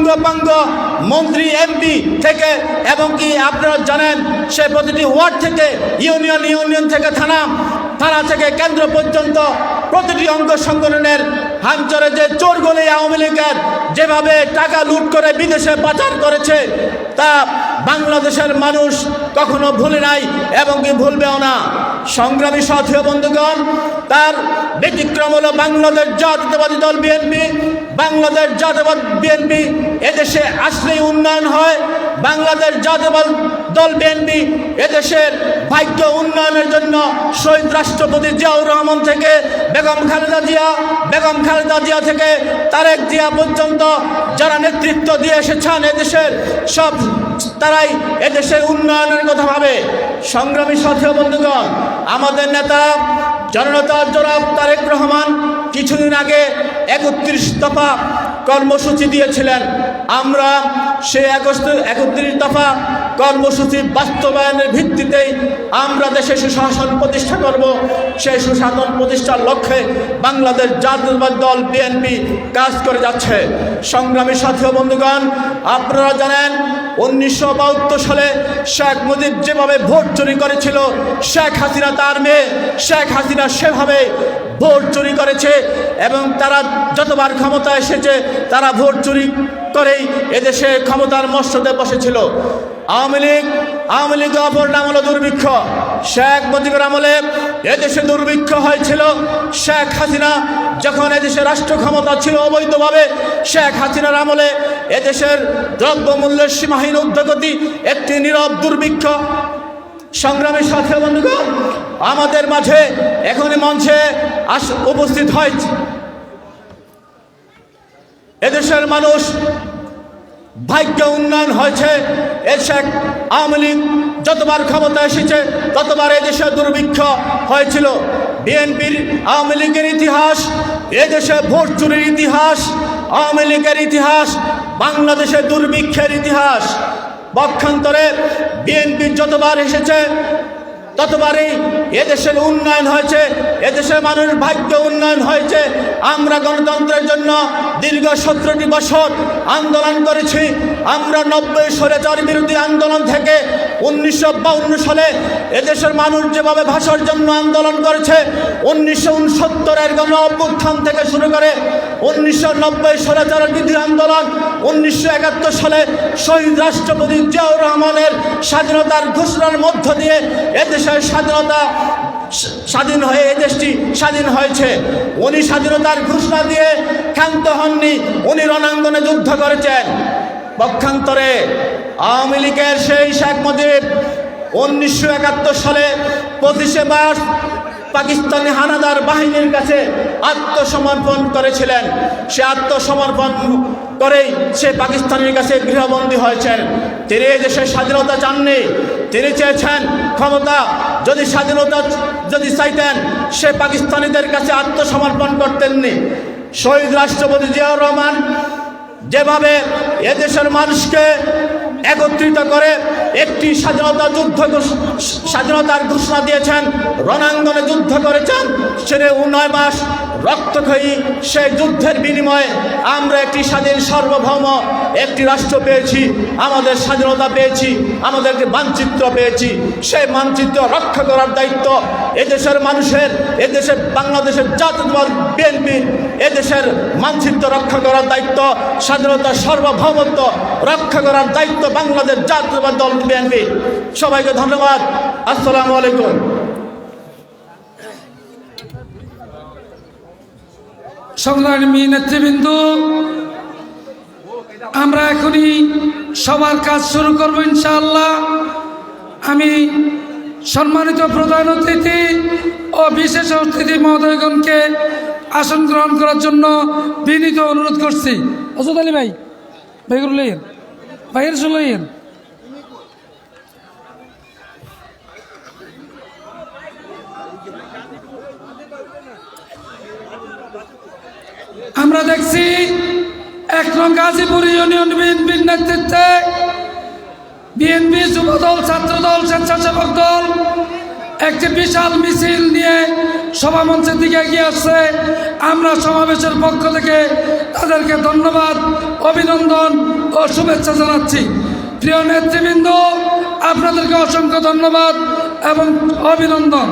পূর্ণাঙ্গ মন্ত্রী এমপি থেকে এবং কি আপনারা জানেন সে প্রতিটি ওয়ার্ড থেকে ইউনিয়ন থেকে থানা থেকে কেন্দ্র পর্যন্ত প্রতিটি অঙ্গ সংগঠনের হামচরে যে চোরগুলি আওয়ামী লীগের যেভাবে টাকা লুট করে বিদেশে পাচার করেছে তা বাংলাদেশের মানুষ কখনো ভুলে নাই এবং কি ভুলবেও না। সংগ্রামী সাথী ও বন্ধুগণ, তার ব্যতিক্রম হলো বাংলাদেশ জাতীয়তাবাদী দল বিএনপি। বাংলাদেশ জাতীয়তাবাদী বিএনপি এদেশে আসলেই উন্নয়ন হয়। বাংলাদেশ জাতীয়তাবাদী দল বিএনপি এদেশের ভাগ্য উন্নয়নের জন্য শহীদ রাষ্ট্রপতি জিয়াউর রহমান থেকে বেগম খালেদা জিয়া থেকে তারেক জিয়া পর্যন্ত যারা নেতৃত্ব দিয়ে এসেছেন এদেশের সব তারাই এদেশের উন্নয়নের কথা ভাবে। সংগ্রামী সাথী ও বন্ধুগণ, আমাদের নেতা জননেতা জনাব তারেক রহমান কিছুদিন আগে 31 দফা কর্মসূচি দিয়েছিলেন। আমরা সেই 31 দফা কর্মসূচি বাস্তবায়নের ভিত্তিতেই আমরা দেশে সুশাসন প্রতিষ্ঠা করব। সেই সুশাসন প্রতিষ্ঠার লক্ষ্যে বাংলাদেশ জাতীয়তাবাদী দল বিএনপি কাজ করে যাচ্ছে। সংগ্রামী সাথী ও বন্ধুগণ, আপনারা জানেন 1972 সালে শেখ মুজিব যেভাবে ভোট চুরি করেছিল, শেখ হাসিনা তার মেয়ে শেখ হাসিনা সেভাবে ভোট চুরি করেছে এবং তারা যতবার ক্ষমতা এসেছে তারা ভোট চুরি করেই এদেশে ক্ষমতার মসনদে বসেছিল। আওয়ামী লীগ অপর নাম হলো দুর্ভিক্ষ। শেখ মুজিবের আমলে এদেশে দুর্ভিক্ষ হয়েছিল। শেখ হাসিনা যখন এদেশে রাষ্ট্র ক্ষমতা ছিল অবৈধভাবে, শেখ হাসিনার আমলে এদেশের দ্রব্যমূল্যের সীমাহীন ঊর্ধ্বগতি একটি নীরব দুর্ভিক্ষ। সংগ্রামী সাথী বন্ধুগণ, আমাদের মাঝে এখন মঞ্চে উপস্থিত হয়েছে এদেশের মানুষ ভাগ্য উন্নয়ন হয়েছে। শেখ আওয়ামী লীগ যতবার ক্ষমতা এসেছে ততবার এদেশে দুর্ভিক্ষ হয়েছিল। বিএনপির আওয়ামী লীগের ইতিহাস, এদেশে ভোট চুরির ইতিহাস, আওয়ামী লীগের ইতিহাস, বাংলাদেশের দুর্ভিক্ষের ইতিহাস। পক্ষান্তরে বিএনপি যতবার এসেছে ততবারই এদেশের উন্নয়ন হয়েছে, এদেশের মানুষ ভাগ্য উন্নয়ন হয়েছে। আমরা গণতন্ত্রের জন্য দীর্ঘ 17টি বছর আন্দোলন করেছি। আমরা 90 স্বৈরাচার বিরোধী আন্দোলন থেকে 1952 সালে এদেশের মানুষ যেভাবে ভাষার জন্য আন্দোলন করেছে, 1969-এর গণ অভ্যুত্থান থেকে শুরু করে 1990 স্বৈরাচার বিরোধী আন্দোলন, 1971 সালে শহীদ রাষ্ট্রপতি জিয়াউর রহমানের স্বাধীনতার ঘোষণার মধ্য দিয়ে এদেশের স্বাধীন হয়ে এই দেশটি স্বাধীন হয়েছে। উনি স্বাধীনতার ঘোষণা দিয়ে ক্ষান্ত হননি, উনি রণাঙ্গনে যুদ্ধ করেছেন। পক্ষান্তরে আওয়ামী লীগের সেই শেখ মুজিব 1971 সালে 25শে মার্চ পাকিস্তানি হানাদার বাহিনীর কাছে আত্মসমর্পণ করেছিলেন। সে আত্মসমর্পণ করেই সে পাকিস্তানের কাছে গৃহবন্দী হয়েছেন। তিনি এই দেশের স্বাধীনতা চাননি, তিনি চেয়েছেন ক্ষমতা। যদি স্বাধীনতা চাইতেন সে পাকিস্তানিদের কাছে আত্মসমর্পণ করতেননি। শহীদ রাষ্ট্রপতি জিয়াউর রহমান যেভাবে এদেশের মানুষকে একত্রিত করে একটি স্বাধীনতার ঘোষণা দিয়েছেন, রণাঙ্গনে যুদ্ধ করেছেন, সেটা 9 মাস রক্তক্ষয়ী সেই যুদ্ধের বিনিময়ে আমরা একটি স্বাধীন সার্বভৌম একটি রাষ্ট্র পেয়েছি, আমাদের স্বাধীনতা পেয়েছি, আমাদের একটি মানচিত্র পেয়েছি। সেই মানচিত্র রক্ষা করার দায়িত্ব এদেশের মানুষের, এদেশের বাংলাদেশের জাতীয়তাবাদী বিএনপি এদেশের মানচিত্র রক্ষা করার দায়িত্ব, স্বাধীনতার সার্বভৌমত্ব রক্ষা করার দায়িত্ব বাংলাদেশ জাতীয়তাবাদী দল বিএনপি। সবাইকে ধন্যবাদ। আসসালামু আলাইকুম। সংগ্রামী নেতৃবৃন্দ, আমরা এখনই সবার কাজ শুরু করব ইনশাআল্লাহ। আমি সম্মানিত প্রধান অতিথি ও বিশেষ অতিথি মহোদয়গণকে আসন গ্রহণ করার জন্য বিনীত অনুরোধ করছি। অজদ আলী ভাই, ভাইগুলেন ভাইয়ের চলেন। আমরা দেখছি 1 নং গাজীপুর ইউনিয়ন বিএনপির নেতৃত্বে বিএনপি, যুবদল, ছাত্রদল, স্বেচ্ছাসেবক দল একটি বিশাল মিছিল নিয়ে সভামঞ্চের দিকে এগিয়ে আসছে। আমরা সমাবেশের পক্ষ থেকে তাদেরকে ধন্যবাদ, অভিনন্দন ও শুভেচ্ছা জানাচ্ছি। প্রিয় নেতৃবৃন্দ, আপনাদেরকে অসংখ্য ধন্যবাদ এবং অভিনন্দন।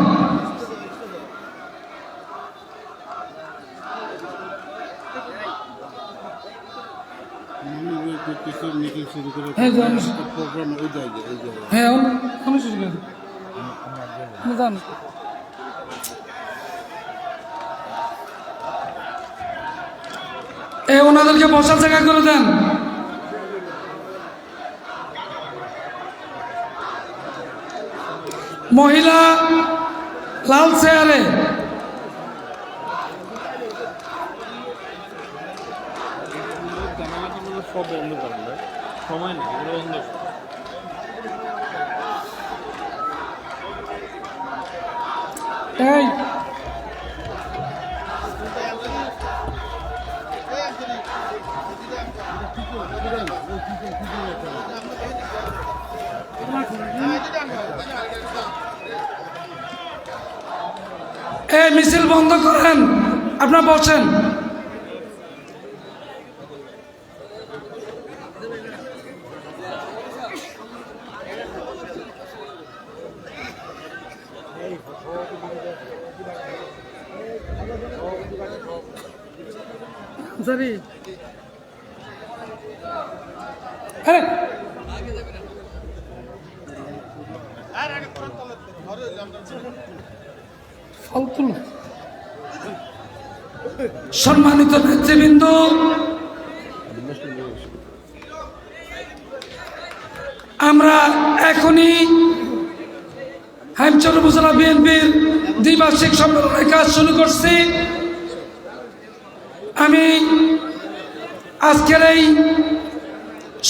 ওনাদেরকে বসার জায়গা করে দেন। মহিলা লাল চেয়ারে। সময় নেই, এই মিছিল বন্ধ করেন, আপনারা বসেন। সম্মানিত নেতৃবৃন্দ, আমরা এখনই হাইমচর উপজেলা বিএনপির দ্বিবার্ষিক সম্মেলনের কাজ শুরু করছি। আমি আজকের এই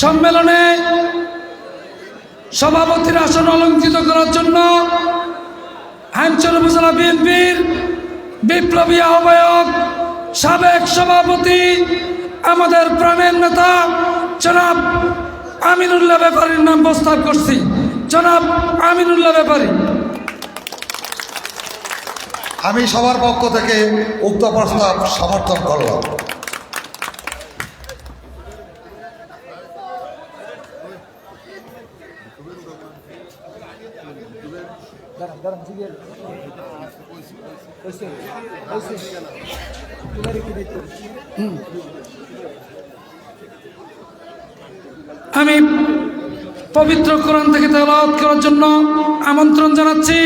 সম্মেলনে সভাপতির আসন অলঙ্কৃত করার জন্য হাইমচর উপজেলা বিএনপির বিপ্লবী আহ্বায়ক, সাবেক সভাপতি, আমাদের প্রাণের নেতা জনাব আমিনুল্লাহ ব্যাপারীর নাম প্রস্তাব করছি। জনাব আমিনুল্লাহ ব্যাপারী। আমি সবার পক্ষ থেকে উক্ত প্রস্তাব সমর্থন করলাম। আমি পবিত্র কোরআন থেকে তেলাওয়াত করার জন্য আমন্ত্রণ জানাচ্ছি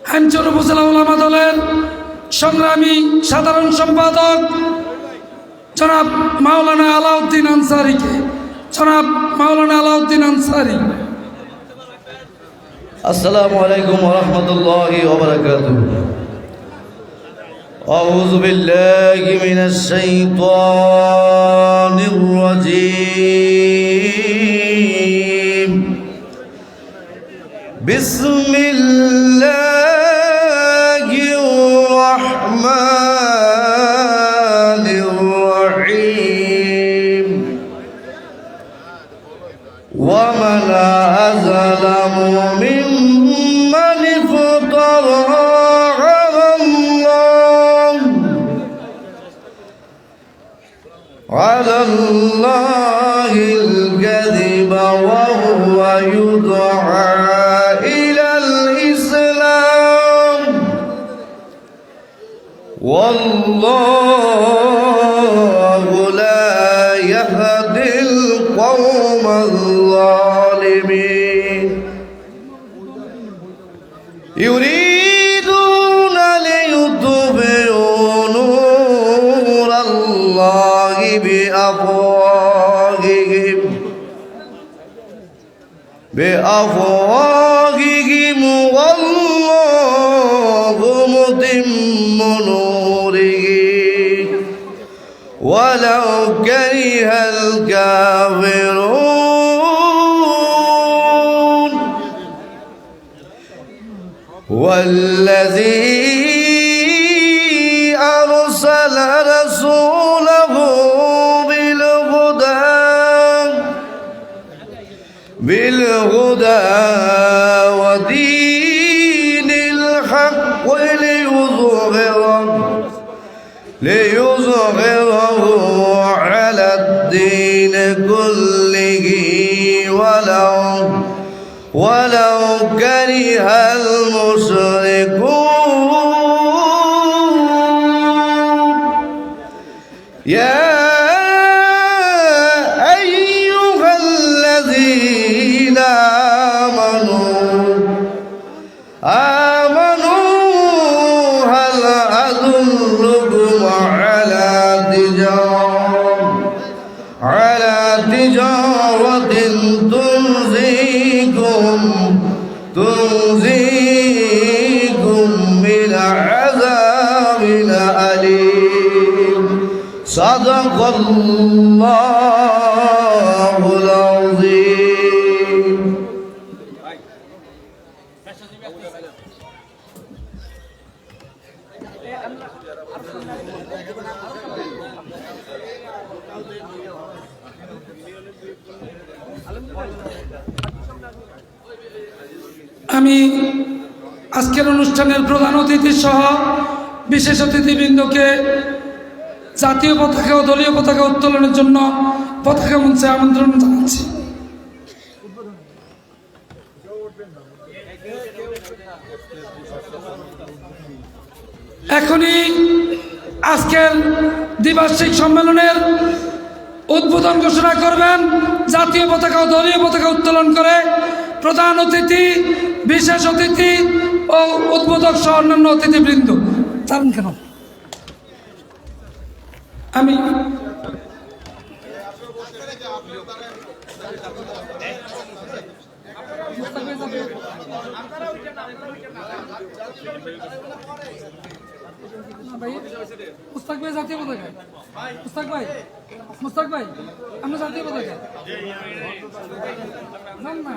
হাইমচর উপজেলা উলামা দলের সংগ্রামী সাধারণ সম্পাদক জনাব মাওলানা আলাউদ্দিন আনসারীকে। জনাব মাওলানা আলাউদ্দিন আনসারী। আসসালামু আলাইকুম ওয়া রাহমাতুল্লাহি ওয়া বারাকাতুহু। আউযু বিল্লাহি মিনাশ শাইতানির রাজীম। বিসমিল্লাহির রাহমানির রাহিম। ওয়া মান আযলামু মিম্মান ইফতারা على الله الكذب وهو يدعى إلى الإسلام والله لا يهدي القوم الظالمين يريدون ليطفئوا نور الله بأفواههم والله متم نوره ولو كره الكافرون والذي أرسل رسوله بالهدى ودين الدين كله ولو كره المشركون يا أيها الذين آمنوا هل أدلكم على تجارة تنجيكم من عذاب أليم صدق الله العظيم আমি আজকের অনুষ্ঠানের প্রধান অতিথি সহ বিশেষ অতিথিবৃন্দকে জাতীয় পতাকা ও দলীয় পতাকা উত্তোলনের জন্য পতাকা মঞ্চে আমন্ত্রণ জানাচ্ছি। এখনই আজকের দ্বিবার্ষিক সম্মেলনের উদ্বোধন ঘোষণা করবেন জাতীয় পতাকা ও দলীয় পতাকা উত্তোলন করে প্রধান অতিথি, বিশেষ অতিথি ও উদ্বোধক সহ অন্যান্য অতিথিবৃন্দ। জানেন কেন আমি মুস্তাক ভাই জাতীয় পতাকা, মুস্তাক ভাই আমরা জাতীয় পতাকা জান না।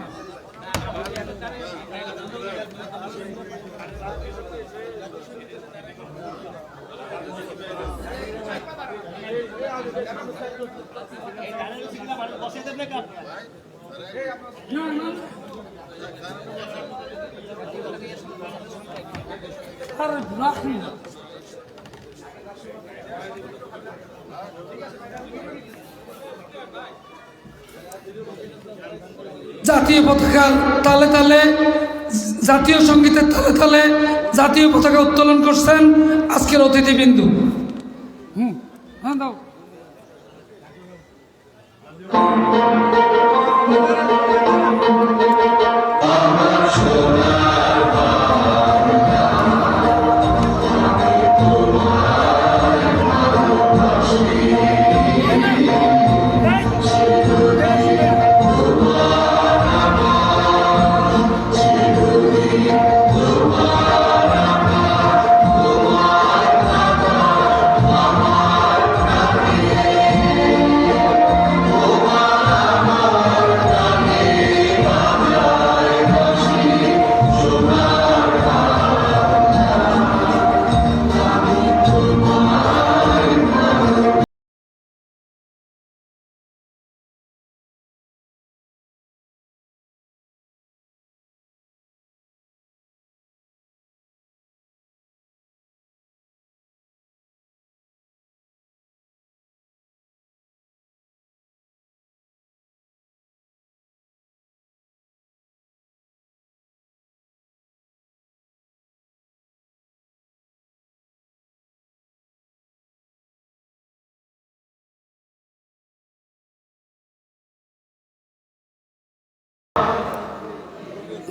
জাতীয় পতাকার তালে তালে, জাতীয় সঙ্গীতের তালে তালে জাতীয় পতাকা উত্তোলন করছেন আজকের অতিথিবৃন্দু। হ্যাঁ দাও।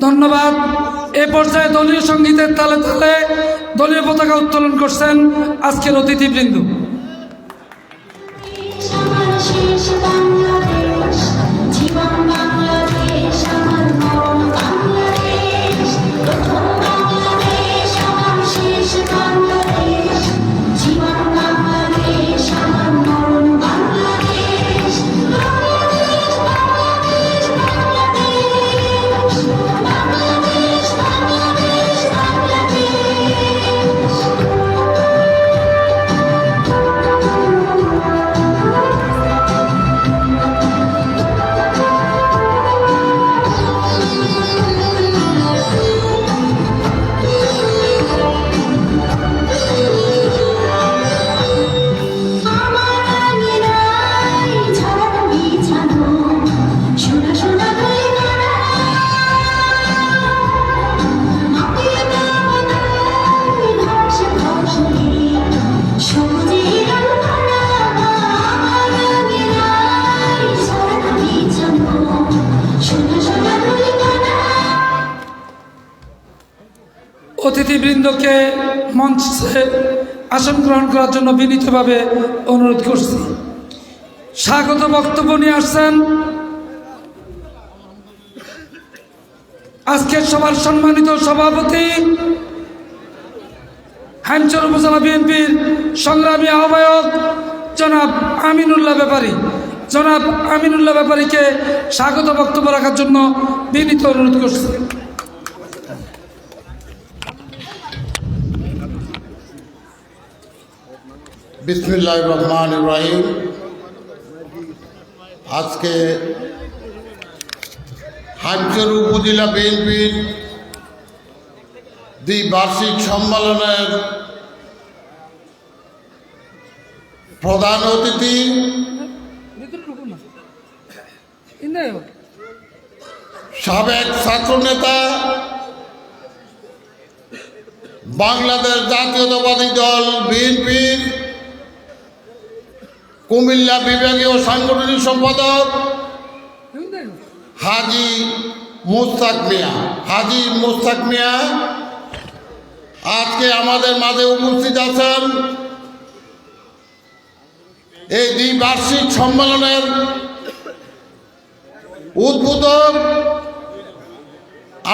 ধন্যবাদ। এ পর্যায়ে দলীয় সঙ্গীতের তালে তালে দলীয় পতাকা উত্তোলন করছেন আজকের অতিথিবৃন্দ। অতিথিবৃন্দকে মঞ্চে আসন গ্রহণ করার জন্য বিনীতভাবে অনুরোধ করছি। স্বাগত বক্তব্য নিয়ে আসছেন আজকের সভার সম্মানিত সভাপতি, হাইমচর উপজেলা বিএনপির সংগ্রামী আহ্বায়ক জনাব আমিনুল্লাহ ব্যাপারী। জনাব আমিনুল্লাহ ব্যাপারীকে স্বাগত বক্তব্য রাখার জন্য বিনীত অনুরোধ করছি। বিসমিল্লাহির রহমানির রহিম। আজকে হাইমচর উপজেলা বিএনপির দ্বিবার্ষিক সম্মেলনের প্রধান অতিথি সাবেক ছাত্রনেতা, বাংলাদেশ জাতীয়তাবাদী দল বিএনপির কুমিল্লা বিভাগীয় সাংগঠনিক সম্পাদক হাজী মুস্তাক মিয়া আজকে আমাদের মাঝে উপস্থিত আছেন। এই দ্বিবার্ষিক সম্মেলনের উদ্বোধক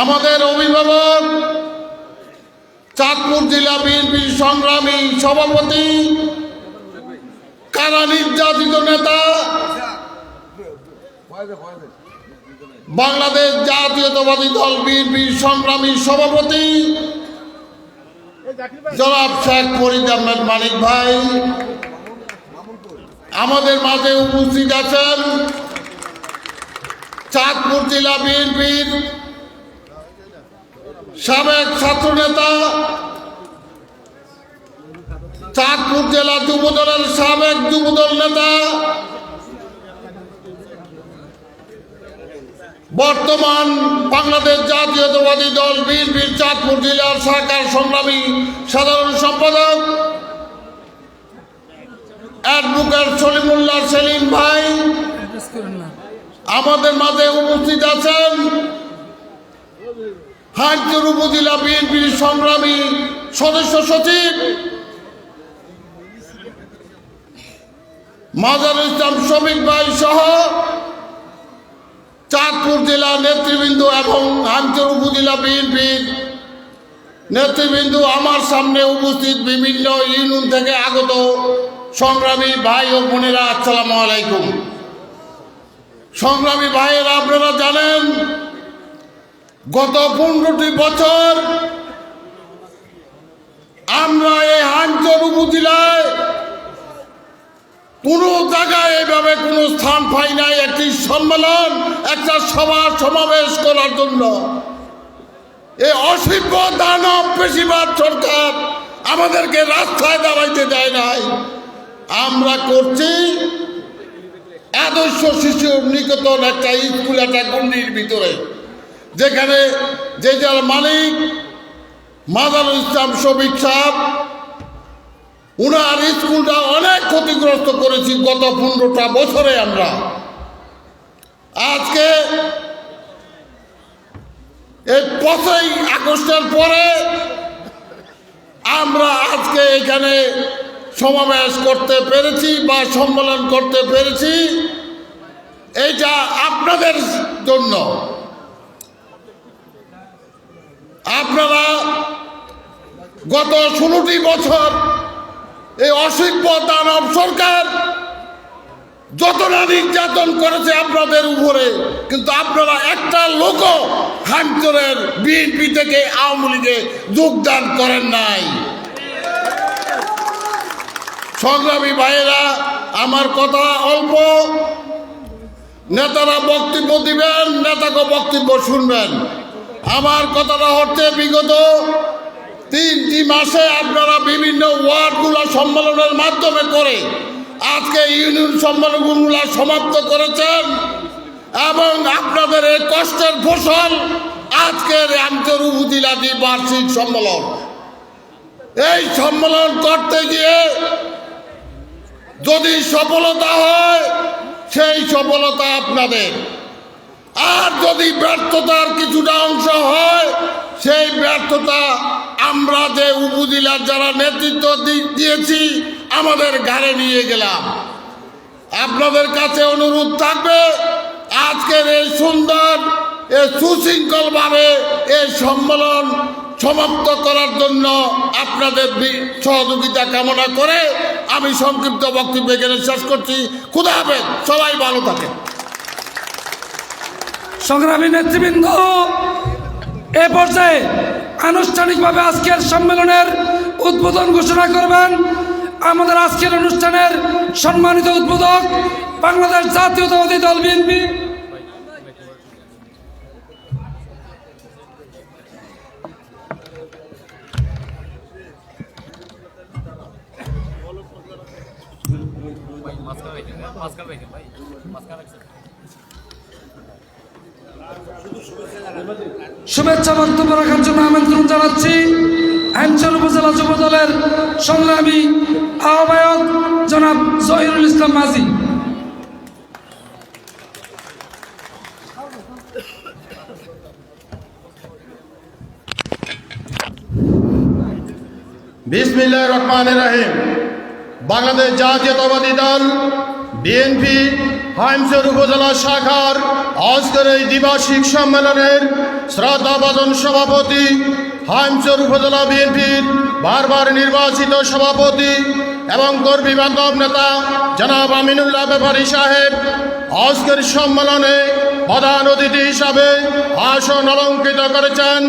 আমাদের অভিভাবক, চাঁদপুর জেলা বিএনপির সংগ্রামী সভাপতি, কারা নির্যাতিত নেতা, বাংলাদেশ জাতীয়তাবাদী দল বিএনপির সংগ্রামী সভাপতি জনাব শেখ ফরিদ আহমেদ মানিক ভাই। আমাদের মাঝে উপস্থিত আছেন চাঁদপুর জেলা বিএনপির সাবেক ছাত্রনেতা, চাঁদপুর জেলা যুবদলের সাবেক যুবদল নেতা, বর্তমান বাংলাদেশ জাতীয়তাবাদী দল বিএনপির চাঁদপুর জেলার শাখার সংগ্রামী সাধারণ সম্পাদক অ্যাডভোকেট সলিমুল্লাহ সেলিম ভাই। আমাদের মাঝে উপস্থিত আছেন হাইমচর উপজেলা বিএনপির সংগ্রামী সদস্য সচিব মাজারুল ইসলাম শফিক ভাই সহ চাঁদপুর জেলা নেতৃবৃন্দ এবং হাইমচর উপজেলা বিএনপির নেতৃবৃন্দ, আমার সামনে উপস্থিত বিভিন্ন ইউনিয়ন থেকে আগত সংগ্রামী ভাই ও বোনেরা, আসসালামু আলাইকুম। সংগ্রামী ভাইয়েরা, আপনারা জানেন গত 15টি বছর আমরা এই হাইমচর উপজেলায় কোনো জায়গায় এইভাবে কোনো স্থান পাই নাই একটি সম্মেলন, একটা সভা সমাবেশ করার জন্য। এই অসভ্য দানব পেশিবাদ সরকার আমাদেরকে রাস্তায় দাঁড়াইতে দেয় নাই। আমরা করছি আদর্শ শিশু নিকেতন একটা স্কুল, একটা গণ্ডির ভিতরে, যেখানে যে যার মালিক মাজারুল ইসলাম শফিক সাহেব, উনার স্কুলটা অনেক ক্ষতিগ্রস্ত করেছি গত 15টা বছরে। আমরা আজকে এই 5ই আগস্টের পরে আমরা আজকে এখানে সমাবেশ করতে পেরেছি বা সম্মেলন করতে পেরেছি, এইটা আপনাদের জন্য। আপনারা গত 16টি বছর এই অসভ্য দানব সরকার যতটা নির্যাতন করেছে আপনাদের উপরে, কিন্তু আপনারা একটা লোকও হাইমচরের বিএনপি থেকে আওয়ামী লীগে যোগদান করেন নাই। সংগ্রামী ভাইয়েরা, আমার কথা অল্প, নেতারা বক্তব্য দিবেন, নেতাকে বক্তব্য শুনবেন। আমার কথাটা হচ্ছে বিগত 3টি মাসে আপনারা বিভিন্ন ওয়ার্ডগুলো সম্মেলনের মাধ্যমে করে আজকে ইউনিয়ন সম্মেলনগুলো সমাপ্ত করেছেন এবং আপনাদের এই কষ্টের ফসল আজকের হাইমচর উপজেলা বার্ষিক সম্মেলন। এই সম্মেলন করতে গিয়ে যদি সফলতা হয় সেই সফলতা আপনাদের, আর যদি ব্যর্থতার কিছুটা অংশ হয় সেই ব্যর্থতা আমরা যে উপজেলার যারা নেতৃত্ব দিয়েছি আমাদের ঘাড়ে নিয়ে গেলাম। আপনাদের কাছে অনুরোধ থাকবে আজকের এই সুন্দর সুশৃঙ্খলভাবে এই সম্মেলন সমাপ্ত করার জন্য আপনাদের সহযোগিতা কামনা করে আমি সংক্ষিপ্ত বক্তব্য এখানে শেষ করছি। খুদা হাফেজ, সবাই ভালো থাকে। সংগ্রামী নেতৃবৃন্দ, এ পর্যায়ে আনুষ্ঠানিকভাবে আজকের সম্মেলনের উদ্বোধন ঘোষণা করবেন আমাদের আজকের অনুষ্ঠানের সম্মানিত উদ্বোধক বাংলাদেশ জাতীয়তাবাদী দল বিএনপি। শুভেচ্ছা বক্তব্য রাখার জন্য আমন্ত্রণ জানাচ্ছি হ্যামচর উপজেলা যুব দলের সংগ্রামী আহ্বায়ক জনাব জহিরুল ইসলাম মাঝি। বিসমিল্লাহির রহমানির রহিম। বাংলাদেশ জাতীয়তাবাদী দল বিএনপি হাইমচর উপজেলা শাখার আজকের এই দ্বিবার্ষিক সম্মেলনের শ্রদ্ধাভাজন সভাপতি, হাইমচর উপজেলা বিএনপির বারবার নির্বাচিত সভাপতি এবং কর্মী বান্ধব নেতা জনাব আমিনুল্লাহ ব্যাপারী সাহেব আজকের সম্মেলনে প্রধান অতিথি হিসাবে আসন অলঙ্কৃত করেছেন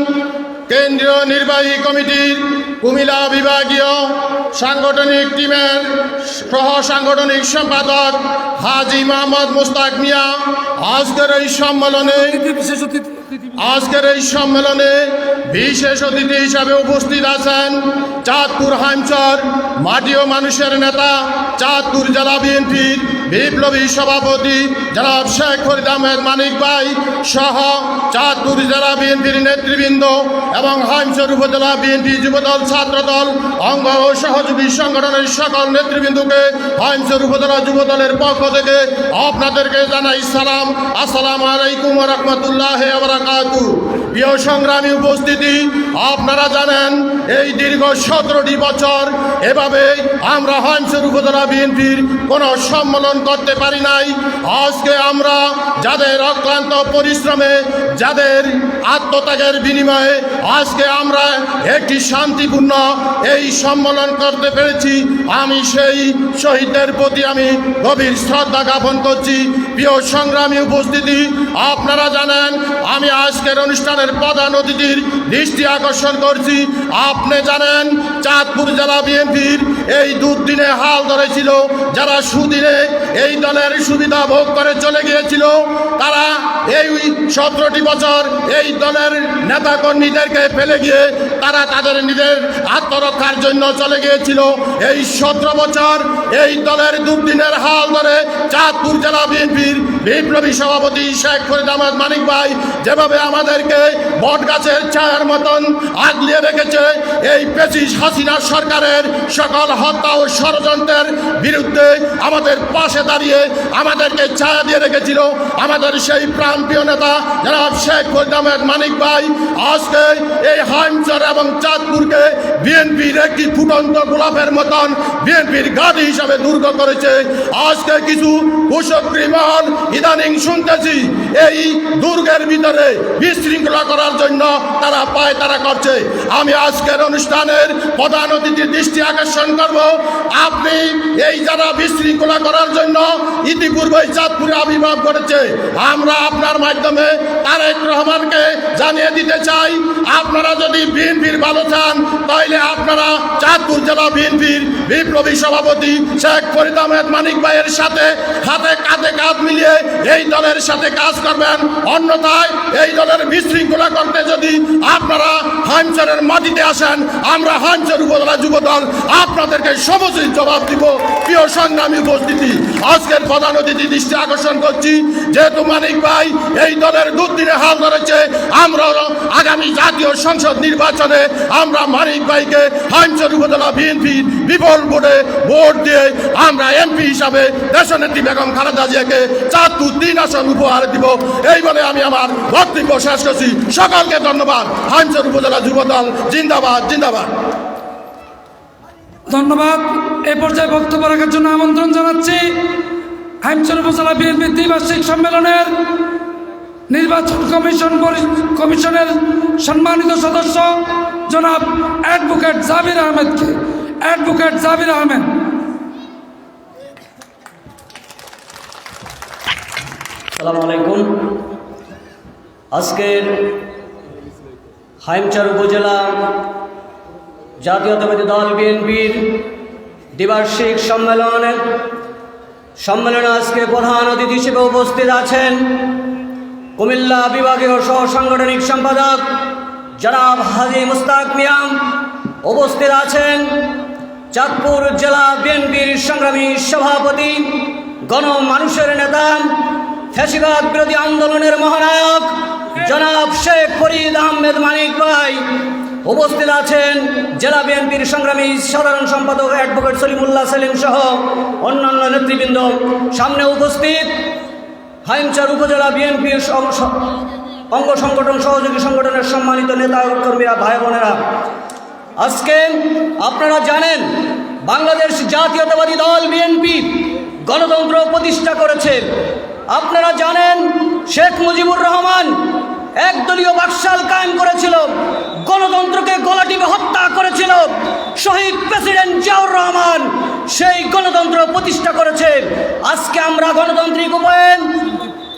কেন্দ্রীয় নির্বাহী কমিটির কুমিল্লা বিভাগীয় সাংগঠনিক টিমের সহ সাংগঠনিক সম্পাদক হাজী মোহাম্মদ মুস্তাক মিয়া। আজকের এই সম্মেলনে বিশেষ অতিথি হিসাবে উপস্থিত আছেন চাঁদপুর হাইমচর মাটি ও মানুষের নেতা, চাঁদপুর জেলা বিএনপির বিপ্লবী সভাপতি জনাব শেখ ফরিদ আহমেদ মানিক ভাই সহ চাঁদপুর জেলা বিএনপির নেতৃবৃন্দ এবং হাইমচর উপজেলা বিএনপি যুবদল, ছাত্রদল, অঙ্গ ও সহযোগী সংগঠনের সকল নেতৃবৃন্দকে হাইমচর উপজেলা যুবদলের পক্ষ থেকে আপনাদেরকে জানাই সালাম। আসসালামু আলাইকুম ওয়া রাহমাতুল্লাহি ওয়া বারাকাতুহু। প্রিয় সংগ্রামী উপস্থিতি, আপনারা জানেন এই দীর্ঘ 17টি বছর এভাবে আমরা হাইমচর উপজেলা বিএনপির কোনো সম্মেলন করতে পারি নাই। আজকে আমরা যাদের অক্লান্ত পরিশ্রমে, যাদের আত্মত্যাগের বিনিময়ে আজকে আমরা একটি শান্তিপূর্ণ এই সম্মেলন করতে পেরেছি, আমি সেই শহীদদের প্রতি আমি গভীর শ্রদ্ধা জ্ঞাপন করছি। প্রিয় সংগ্রামী উপস্থিতি, আপনারা জানেন আমি আজকের অনুষ্ঠানের প্রধান অতিথির দৃষ্টি আকর্ষণ করছি। আপনি জানেন চাঁদপুর জেলা বিএনপির এই দুর্দিনে হাল ধরেছিল, যারা সুদিনে এই দলের সুবিধা ভোগ করে চলে গিয়েছিল, তারা এই 17টি বছর এই দলের নেতাকর্মীদেরকে ফেলে গিয়ে তারা তাদের নিজের আত্মরক্ষার জন্য চলে গিয়েছিল। এই 17 বছর এই দলের দুর্দিনের হাল ধরে চাঁদপুর জেলা বিএনপির বিপ্লবী সভাপতি শেখ ফরিদ আহমেদ মানিক ভাই যেভাবে আমাদেরকে বট গাছের ছায়ার মতন আগলিয়ে রেখেছে, এই পেশিস হাসিনা সরকারের সকল হত্যা ও ষড়যন্ত্রের বিরুদ্ধে আমাদের পাশে দাঁড়িয়ে আমাদেরকে ছায়া দিয়ে রেখেছিল আমাদের সেই প্রাণপ্রিয় নেতা জনাব শেখ ফরিদ আহমেদ মানিক ভাই। আজকে এই হাইমচর এবং চাঁদপুরকে বিএনপির একটি ফুটন্ত গোলাপের মতন বিএনপির গাড়ি হিসাবে দুর্গ করেছে। আজকে কিছু কুশক্রী মহল ইদানিং শুনতেছি এই দুর্গের ভিতরে বিশৃঙ্খলা করার জন্য তারা পায়তারা করছে। আমি আজকের অনুষ্ঠানের প্রধান অতিথির দৃষ্টি আকর্ষণ করব, আপনি এই যারা বিশৃঙ্খলা করার জন্য ইতিপূর্বে চাঁদপুরে আবির্ভাব করেছে, আমরা আপনার মাধ্যমে তারেক রহমানকে জানিয়ে দিতে চাই, আপনারা যদি বিএনপির ভালো চান তাহলে আপনারা চাঁদপুর জেলা বিএনপির বিপ্লবী সভাপতি শেখ ফরিদ আহমেদ মানিক ভাইয়ের সাথে হাতে কাঁধে কাঁধ মিলিয়ে এই দলের সাথে কাজ করবেন। অন্যথায় এই দলের বিশৃঙ্খলা করতে যদি আপনারা হাইমচরের মাটিতে আসেন, আমরা হাইমচর উপজেলা যুবদল আপনাদেরকে সমুচিত জবাব দিব। প্রিয় সংগ্রামী উপস্থিতি, আজকের প্রধান অতিথি দৃষ্টি আকর্ষণ করছি, যেহেতু মানিক ভাই এই দলের দুর্দিনে হাল ধরেছে, আমরা আগামী জাতীয় সংসদ নির্বাচনে আমরা মানিক ভাইকে হাইমচর উপজেলা বিএনপি বিপুল ভোটে ভোট দিয়ে আমরা এমপি হিসাবে দেশনেত্রী বেগম খালেদা জিয়াকে চাঁদপুর 3 আসন উপহার দিব। এই বলে আমি আমার বক্তব্য শেষ করছি। সকলকে ধন্যবাদ। হাইমচর উপজেলা যুবদল জিন্দাবাদ, জিন্দাবাদ। ধন্যবাদ। এ পর্যায়ে বক্তব্য রাখার জন্য আমন্ত্রণ জানাচ্ছি হাইমচর উপজেলা বিএনপির দ্বিবার্ষিক সম্মেলনের নির্বাচন কমিশনের সম্মানিত সদস্য জনাব অ্যাডভোকেট জাবির আহমেদকে। অ্যাডভোকেট জাবির আহমেদ। আসসালামু আলাইকুম। আজকের হাইমচর উপজেলা জাতীয়তাবাদী দল বিএনপির দ্বিবার্ষিক সম্মেলনে আজকে প্রধান অতিথি হিসেবে উপস্থিত আছেন কুমিল্লা বিভাগীয় সহ সাংগঠনিক সম্পাদক জনাব হাজী মুস্তাক মিয়া। উপস্থিত আছেন চাঁদপুর জেলা বিএনপির সংগ্রামী সভাপতি, গণমানুষের নেতা, ফ্যাসিবাদ বিরোধী আন্দোলনের মহানায়ক জনাব শেখ ফরিদ আহমেদ মানিক ভাই। উপস্থিত আছেন জেলা বিএনপির সংগ্রামী সাধারণ সম্পাদক অ্যাডভোকেট সলিমুল্লাহ সেলিম সহ অন্যান্য নেতৃবৃন্দ। সামনে উপস্থিত হাইমচর উপজেলা বিএনপির অঙ্গ সংগঠন, সহযোগী সংগঠনের সম্মানিত নেতা কর্মীরা, ভাই বোনেরা। আজকে আপনারা জানেন বাংলাদেশ জাতীয়তাবাদী দল বিএনপি গণতন্ত্র প্রতিষ্ঠা করেছে। আপনারা জানেন শেখ মুজিবুর রহমান একদলীয় বাকশাল কায়েম করেছিল, গণতন্ত্রকে গলা টিপে হত্যা করেছিল। শহীদ প্রেসিডেন্ট জিয়াউর রহমান সেই গণতন্ত্র প্রতিষ্ঠা করেছে। আজকে আমরা গণতান্ত্রিক উপায়ে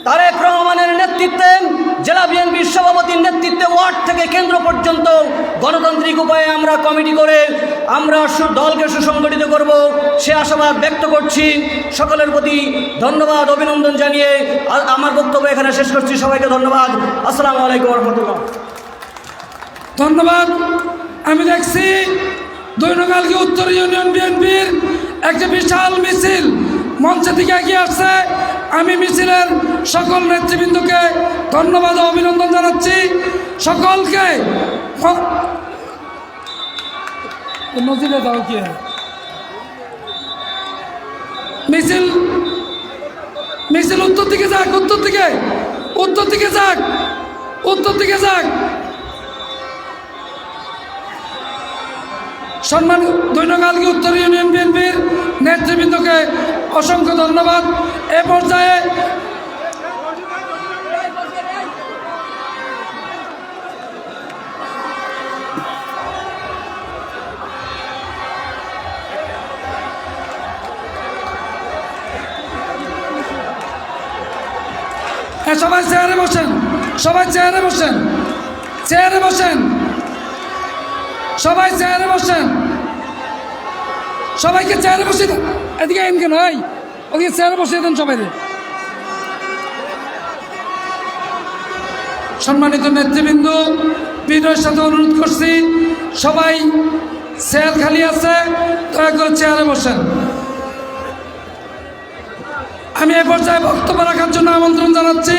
তারেক রহমানের নেতৃত্বে, জেলা বিএনপির সভাপতির নেতৃত্বে ওয়ার্ড থেকে কেন্দ্র পর্যন্ত গণতান্ত্রিক উপায়ে আমরা কমিটি করে আমরা দলকে সুসংগঠিত করব, সে আশাবাদ ব্যক্ত করছি। সকলের প্রতি ধন্যবাদ, অভিনন্দন জানিয়ে আমার বক্তব্য এখানে শেষ করছি। সবাইকে ধন্যবাদ। আসসালামু আলাইকুম রহমতুল্লাহ। ধন্যবাদ। আমি দেখছি দৈনকালকে উত্তর ইউনিয়ন বিএনপির একটা বিশাল মিছিল মঞ্চে থেকে এগিয়ে আসছে। আমি মিছিলের সকল নেতৃবৃন্দকে ধন্যবাদ ও অভিনন্দন জানাচ্ছি। সকলকে নজিরে দাও কি মিছিল উত্তর দিকে যাক, উত্তর দিকে যাক। সম্মান দৈনকালকে উত্তর ইউনিয়ন বিএনপির নেতৃবৃন্দকে অসংখ্য ধন্যবাদ। এ পর্যায়ে সবাই চেয়ারে বসেন, সবাই চেয়ারে বসেন, সবাইকে চেয়ারে বসে দেন। এদিকে আইন কেন হয়, ওদিকে চেয়ারে বসিয়ে দেন সবাই। সম্মানিত নেতৃবৃন্দ, বিনয়ের সাথে অনুরোধ করছি সবাই চেয়ার খালি আছে, দয়া করে চেয়ারে বসেন। আমি এ পর্যায়ে বক্তব্য রাখার জন্য আমন্ত্রণ জানাচ্ছি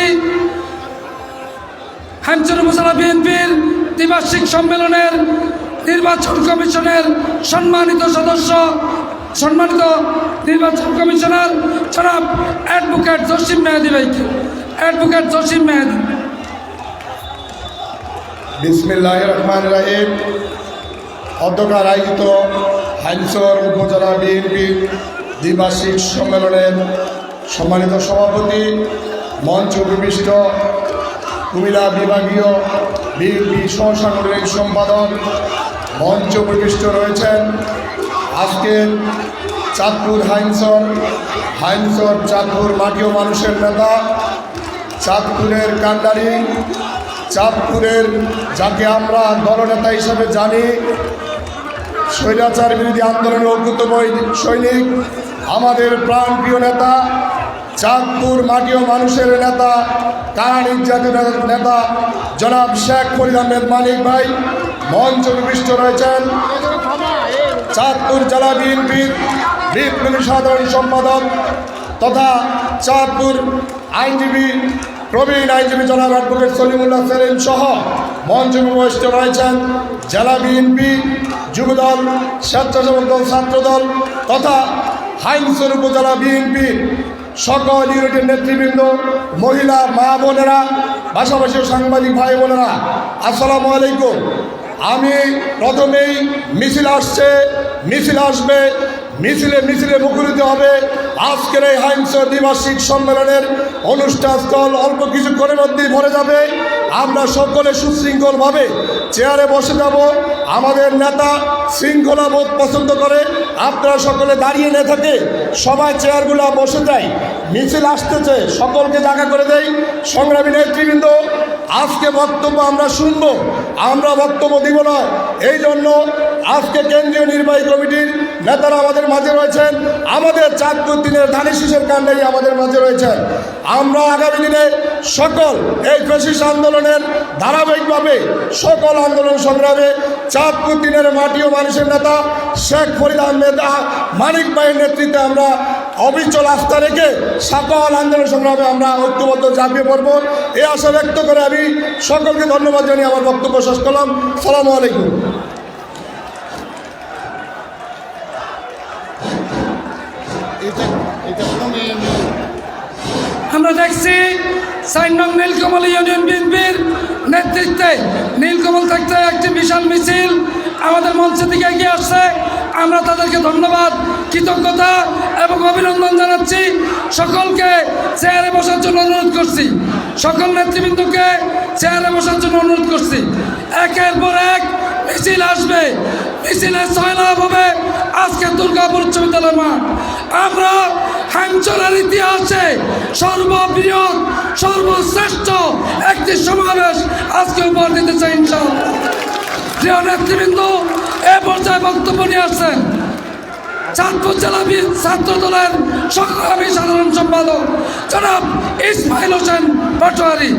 হাইমচর উপজেলা বিএনপির দ্বিবার্ষিক সম্মেলনের নির্বাচন কমিশনের সম্মানিত সদস্য, সম্মানিত নির্বাচন কমিশনার জনাব অ্যাডভোকেট জসিম মেহেদি ভাইকে। অ্যাডভোকেট জসিম মেহেদি। বিসমিল্লাহির রহমানির রহিম। অধ্যক্ষার আয়োজিত হাইমচর উপজেলা বিএনপির দ্বিবার্ষিক সম্মেলনের সম্মানিত সভাপতি, মঞ্চ উপবিষ্ট কুমিল্লা বিভাগীয় বিএনপি সহ সাংগঠনিক সম্পাদক, মঞ্চ উপবিষ্ট রয়েছেন আজকের চাঁদপুর হাইমচর চাঁদপুর মাটিও মানুষের নেতা, চাঁদপুরের কান্ডারি, চাঁদপুরের যাকে আমরা দলনেতা হিসেবে জানি, স্বৈরাচার বিরোধী আন্দোলনের অভ্যুদয় সৈনিক, আমাদের প্রাণপ্রিয় নেতা, চাঁদপুর মাটিও মানুষের নেতা, কারা নির্যাতনের নেতা জনাব শেখ ফরিদ আহমেদ মানিক ভাই। মঞ্চ উপবিষ্ট রয়েছেন চাঁদপুর জেলা বিএনপির বিপ্লবী সাধারণ সম্পাদক তথা চাঁদপুর প্রবীণ আইনজীবী জনাব অ্যাডভোকেট সলিমুল্লাহ সেলিম সহ মঞ্চ উপবিষ্ট রয়েছেন জেলা বিএনপি, যুবদল, স্বেচ্ছাসেবক দল, ছাত্রদল তথা হাইমচর উপজেলা বিএনপি সকল ইউনিটের নেতৃবৃন্দ, মহিলা মা বোনেরা, পাশাপাশি সাংবাদিক ভাই বোনেরা, আসসালামু আলাইকুম। আমি প্রথমেই মিছিল আসবে, মিছিলে মুখরিত হবে আজকের এই হাইন্স দ্বিবার্ষিক সম্মেলনের অনুষ্ঠান স্থল অল্প কিছুক্ষণের মধ্যেই ভরে যাবে। আমরা সকলে সুশৃঙ্খলভাবে চেয়ারে বসে যাব। আমাদের নেতা শৃঙ্খলা বোধ পছন্দ করে। আপনারা সকলে দাঁড়িয়ে না থাকে সবাই চেয়ারগুলো বসে যায়। মিছিল আসতেছে, সকলকে জায়গা করে দেয়। সংগ্রামী নেতৃবৃন্দ, আজকে বক্তব্য আমরা শুনবো, আমরা বক্তব্য দিব না। এই জন্য আজকে কেন্দ্রীয় নির্বাহী কমিটির নেতারা আমাদের মাঝে রয়েছেন, আমাদের চাঁদপুর 3-এর ধানি শীষের কাণ্ডারি আমাদের মাঝে রয়েছেন। আমরা আগামী দিনে সকল এই ফ্যাসিস্ট আন্দোলনের ধারাবাহিকভাবে সকল আন্দোলন সংগ্রামে চাঁদপুর 3-এর মাটি ও মানুষের নেতা শেখ ফরিদ আহমেদ মানিক ভাইয়ের নেতৃত্বে আমরা অবিচল আস্থা রেখে সকল আন্দোলন সংগ্রামে আমরা ঐক্যবদ্ধ ঝাঁপিয়ে পড়ব। এই আশা ব্যক্ত করে আমি সকলকে ধন্যবাদ জানিয়ে আমার বক্তব্য শেষ করলাম। সালামু আলাইকুম। আমরা দেখছি 4 নং নীলকমল ইউনিয়ন বিএনপির নেতৃত্বে নীলকমল থাকতে একটি বিশাল মিছিল আমাদের মঞ্চের দিকে এগিয়ে আসছে। আমরা তাদেরকে ধন্যবাদ, কৃতজ্ঞতা এবং অভিনন্দন জানাচ্ছি। সকলকে চেয়ারে বসার জন্য অনুরোধ করছি, সকল নেতৃবৃন্দকে চেয়ারে বসার জন্য অনুরোধ করছি। একের পর এক মিছিল আসবে, মিছিলের সয়লাভ হবে আজকে দুর্গাপুর উচ্চ বিদ্যালয় মাঠ। আমরা হাইমচরের ইতিহাসে সর্ববৃহৎ সর্বশ্রেষ্ঠ একটি সমাবেশ আজকে উপহার দিতে চাই ইনশাআল্লাহ। প্রিয় নেতৃবৃন্দ, এ পর্যায়ে বক্তব্য নিয়ে আসছেন চাঁদপুর জেলা ছাত্র দলের সংগ্রামী সাধারণ সম্পাদক জনাব ইসমাইল হোসেন পাটোয়ারি।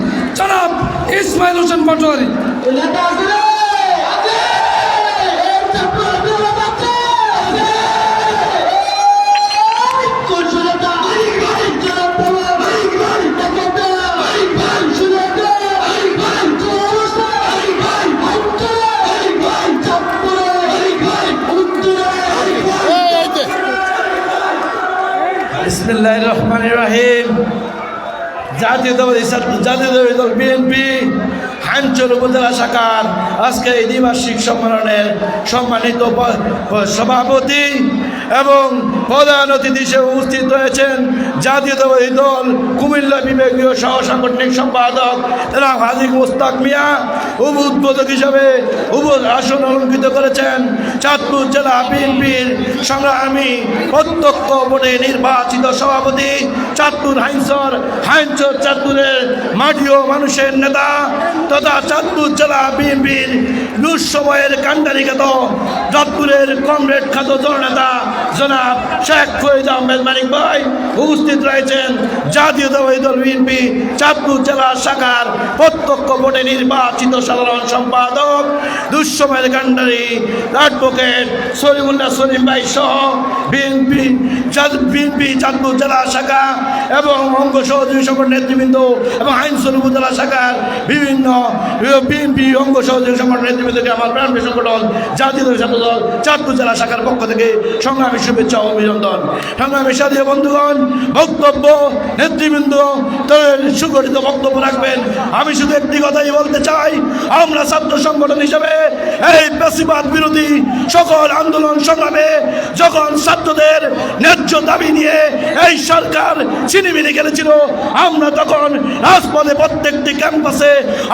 বিসমিল্লাহির রহমানির রহিম। জাতীয়তাবাদী দল বিএনপি হাইমচর উপজেলা শাখার আজকে এই দ্বিবার্ষিক সম্মেলনের সম্মানিত সভাপতি এবং প্রধান অতিথি হিসেবে উপস্থিত রয়েছেন জাতীয়তাবাদী দল কুমিল্লা বিভাগীয় সহ সাংগঠনিক সম্পাদক জনাব হাজী মুস্তাক মিয়া। উদ্বোধক হিসাবে আসন অলঙ্কৃত করেছেন চাঁদপুর জেলা বিএনপির সংগ্রামী প্রত্যক্ষ ভোটে নির্বাচিত সভাপতি চাঁদপুর হাইমচর চাঁদপুরের মাটি ও মানুষের নেতা তথা চাঁদপুর জেলা বিএনপির দুঃসময়ের কাণ্ডারি খ্যাত চাঁদপুরের কমরেড খ্যাত দলনেতা জনাব শেখ ফরিদ আহমেদ মানিক ভাই। উপস্থিত রয়েছেন জাতীয়তাবাদী দল বিএনপি চাঁদপুর জেলা শাখার প্রত্যক্ষ ভোটে নির্বাচিত সাধারণ সম্পাদক দুঃসময়ের কাণ্ডারি অ্যাডভোকেট সলিমুল্লাহ সলিম ভাই সহ বিএনপি চাঁদপুর জেলা শাখা এবং অঙ্গ সহযোগী সংগঠন নেতৃবৃন্দ এবং আইনসর উপজেলা শাখার বিভিন্ন বিএনপি অঙ্গ সহযোগী সংগঠন নেতৃবৃন্দকে আমার প্রাণপ্রিয় সংগঠন জাতীয় ছাত্র দল চাঁদপুর জেলা শাখার পক্ষ থেকে সংগ্রামী শুভেচ্ছা ও অভিনন্দন। সংগ্রামী সাথী বন্ধুগণ, বক্তব্য নেতৃবৃন্দ তাদের সুগঠিত বক্তব্য রাখবেন। আমি শুধু একটি কথাই বলতে চাই, আমরা ছাত্র সংগঠন হিসেবে এই পেশিবাদ বিরোধী সকল আন্দোলন সংগ্রামে যখন ছাত্রদের ন্যায্য দাবি নিয়ে এই সরকার ছিনিমিনি খেলেছিল, আমরা তখন রাজপথে প্রত্যেকটি ক্যাম্পাসে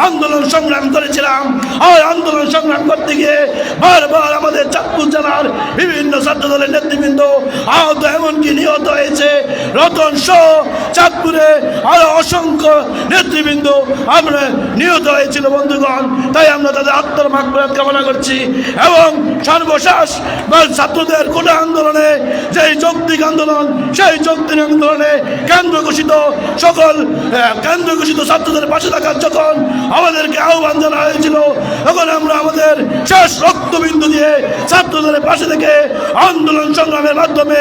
আন্দোলন সংগ্রাম করেছিলাম। আর আন্দোলন সংগ্রাম করতে গিয়ে বারবার আমাদের চাঁদপুর জেলার বিভিন্ন ছাত্র দলের নেতৃবৃন্দ আহত এমনকি নিহত হয়েছে। রতন সহ চাঁদপুরে আরো অসংখ্য নেতৃবৃন্দ আমরা নিহত হয়েছিল বন্ধুগণ। তাই আমরা তাদের আত্মার মাগফিরাত কামনা করছি এবং সর্বশেষ ছাত্রদের কোটা আন্দোলনে যেই যৌক্তিক আন্দোলন, সেই যৌক্তিক আন্দোলনে কেন্দ্র ঘোষিত ছাত্রদের পাশে থাকার যখন আমাদেরকে আহ্বান জানা হয়েছিল, তখন আমরা আমাদের শেষ রক্তবিন্দু দিয়ে ছাত্রদের পাশে থেকে আন্দোলন সংগ্রামের মাধ্যমে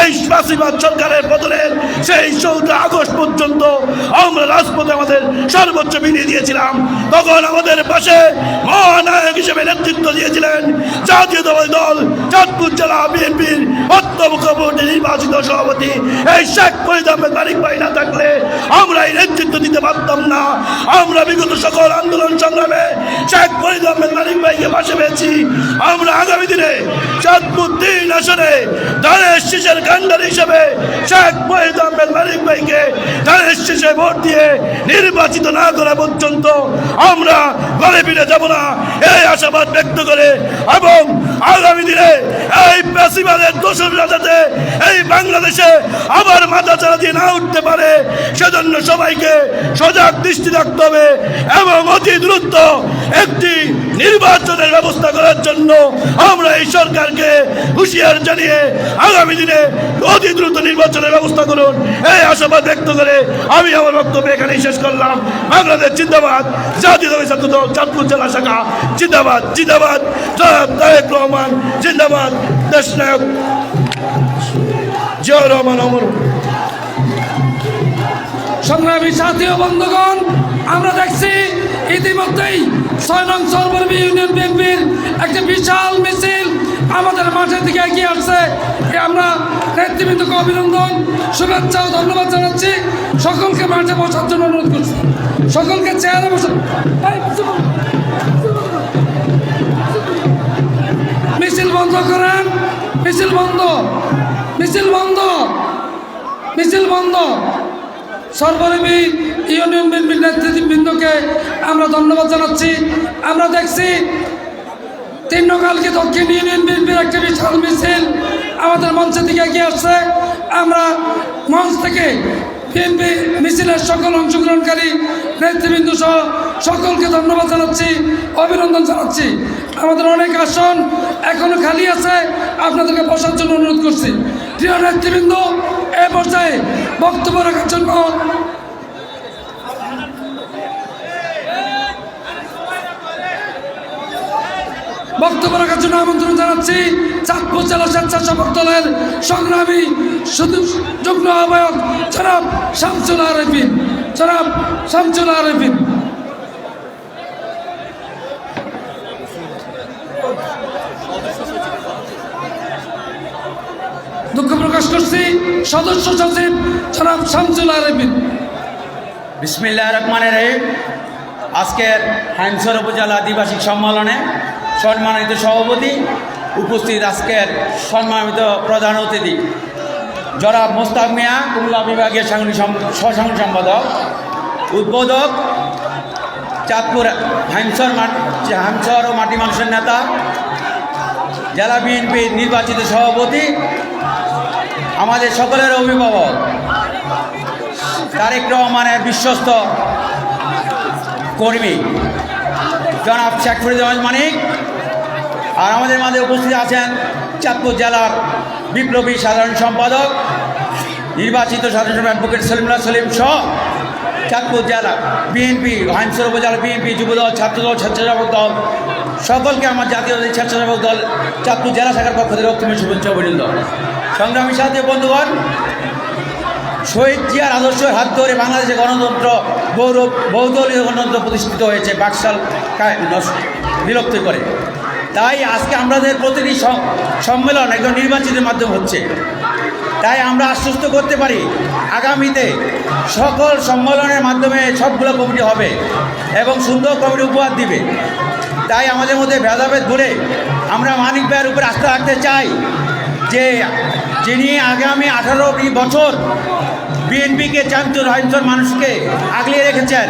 এই ফাঁসিবাদ সরকারের পতনের সেই 14 আগস্ট পর্যন্ত আমরা রাজপথে আমাদের সর্বোচ্চ বিলিয়ে দিয়েছিলাম। তখন আমাদের পাশে মহানায়ক হিসেবে নেতৃত্ব দিয়েছিলেন জাতীয়তাবাদী দল চাঁদপুর জেলা বিএনপির অত্যবকবর্তী নির্বাচিত সভাপতি এই শেখ ফরিদ আহমেদ মানিক ভাই না থাকলে আমরা এই নেতৃত্ব দিতে পারতাম না। আমরা বিগত সকল আন্দোলন সংগ্রামে শেখ ফরিদ আহমেদ মানিক ভাইকে পাশে পেয়েছি। আমরা আগামী দিনে চাঁদপুর 3 আসনে ধানের শীষের কান্ডারি হিসেবে শেখ ফরিদ আহমেদ মানিক ভাইকে ধানের শীষে ভোট দিয়ে নির্বাচিত না করা পর্যন্ত আমরা ঘরে ফিরে যাব না, এই আশাবাদ ব্যক্ত করে এবং আগামী দিনে এই ফ্যাসিবাদের দোসররা যাতে এই বাংলাদেশে আবার মাথা চাড়া দিয়ে না উঠতে পারে সেজন্য সবাইকে সজাগ দৃষ্টি রাখতে হবে এবং অতি দ্রুত একটি নির্বাচনের ব্যবস্থা করার জন্য আমরা এই সরকারকে হুঁশিয়ার জানিয়ে আগামী দিনে অতি দ্রুত নির্বাচনের ব্যবস্থা করুন, এই আশাবাদ ব্যক্ত করে আমি আমার বক্তব্য এখানেই শেষ করলাম। বাংলাদেশ জিন্দাবাদ, জাতীয়তাবাদী ছাত্র দল চাঁদপুর জেলা শাখা জিন্দাবাদ, জিন্দাবাদ, জনাব তারেক রহমান জিন্দাবাদ, দেশনায়ক জিয়াউর রহমান অমর। সংগ্রামী সাথী ও বন্ধুগণ, আমরা দেখছি ইতিমধ্যেই 6 নং সর্বর্মী ইউনিয়ন বিএনপির একটি বিশাল মিছিল আমাদের মাঠের দিকে এগিয়ে আসছে। আমরা নেতৃবৃন্দকে অভিনন্দন, শুভেচ্ছা ও ধন্যবাদ জানাচ্ছি। সকলকে মাঠে বসার জন্য অনুরোধ করছি, সকলকে চেয়ারে বসা। মিছিল বন্ধ করেন, মিছিল বন্ধ, মিছিল বন্ধ, মিছিল বন্ধ। সর্বর্মী ইউনিয়ন বিএনপির নেতৃবৃন্দকে আমরা ধন্যবাদ জানাচ্ছি। আমরা দেখছি 3 নকালকে দক্ষিণ ইউনিয়ন বিএনপির একটা বিশাল মিছিল আমাদের মঞ্চের দিকে এগিয়ে আসছে। আমরা মঞ্চ থেকে বিএনপি মিছিলের সকল অংশগ্রহণকারী নেতৃবৃন্দ সহ সকলকে ধন্যবাদ জানাচ্ছি, অভিনন্দন জানাচ্ছি। আমাদের অনেক আসন এখনো খালি আছে, আপনাদেরকে বসার জন্য অনুরোধ করছি। প্রিয় নেতৃবৃন্দ, এ পর্যায়ে বক্তব্য রাখার জন্য আমন্ত্রণ জানাচ্ছি চাঁদপুর জেলা স্বেচ্ছাসেবক দলের সংগ্রামী যুগ্ম আহ্বায়ক জনাব শামসুল আরেফিন। জনাব শামসুল আরেফিন। দুঃখ প্রকাশ করছি সদস্য সচিব জনাব শামসুল আরেফিন। বিসমিল্লাহির রহমানির রহিম। আজকের হাইমচর উপজেলা আদিবাসী সম্মেলনে সম্মানিত সভাপতি, উপস্থিত আজকের সম্মানিত প্রধান অতিথি জনাব মোস্তাক মিয়া, কুমিল্লা বিভাগীয় সহসাংগঠনিক সম্পাদক, উদ্বোধক চাঁদপুর হাইমচর ও মাটি মানুষের নেতা, জেলা বিএনপির নির্বাচিত সভাপতি, আমাদের সকলের অভিভাবক তারেক রহমানের বিশ্বস্ত কর্মী জনাব শেখ ফরিদ আহমেদ মানিক, আর আমাদের মাঝে উপস্থিত আছেন চাঁদপুর জেলার বিপ্লবী সাধারণ সম্পাদক, নির্বাচিত সাধারণ সম্পাদক অ্যাডভোকেট সলিমুল্লাহ সলিম সহ চাঁদপুর জেলা বিএনপি, হাইমচর উপজেলা বিএনপি, যুবদল, ছাত্রদল, স্বেচ্ছাসেবক দল, সকলকে আমার জাতীয় স্বেচ্ছাসেবক দল চাঁদপুর জেলা শাখার পক্ষ থেকে রক্তিম শুভেচ্ছা অভিনন্দন। সংগ্রামী সাথী বন্ধুগণ, শহীদ জিয়ার আদর্শের হাত ধরে বাংলাদেশে গণতন্ত্র বহুদলীয় গণতন্ত্র প্রতিষ্ঠিত হয়েছে বাকশাল বিলুপ্ত করে। তাই আজকে আমাদের প্রতিটি সম্মেলন একজন নির্বাচিতের মাধ্যমে হচ্ছে। তাই আমরা আশ্বস্ত করতে পারি আগামীতে সকল সম্মেলনের মাধ্যমে সবগুলো কমিটি হবে এবং সুন্দর কমিটি উপহার দিবে। তাই আমাদের মধ্যে ভেদাভেদ ভুলে আমরা মানিক ভাইয়ের উপরে আস্থা রাখতে চাই যে যিনি আগামী 18 বছর বিএনপিকে চাঁদপুর হাইমচর মানুষকে আগলিয়ে রেখেছেন।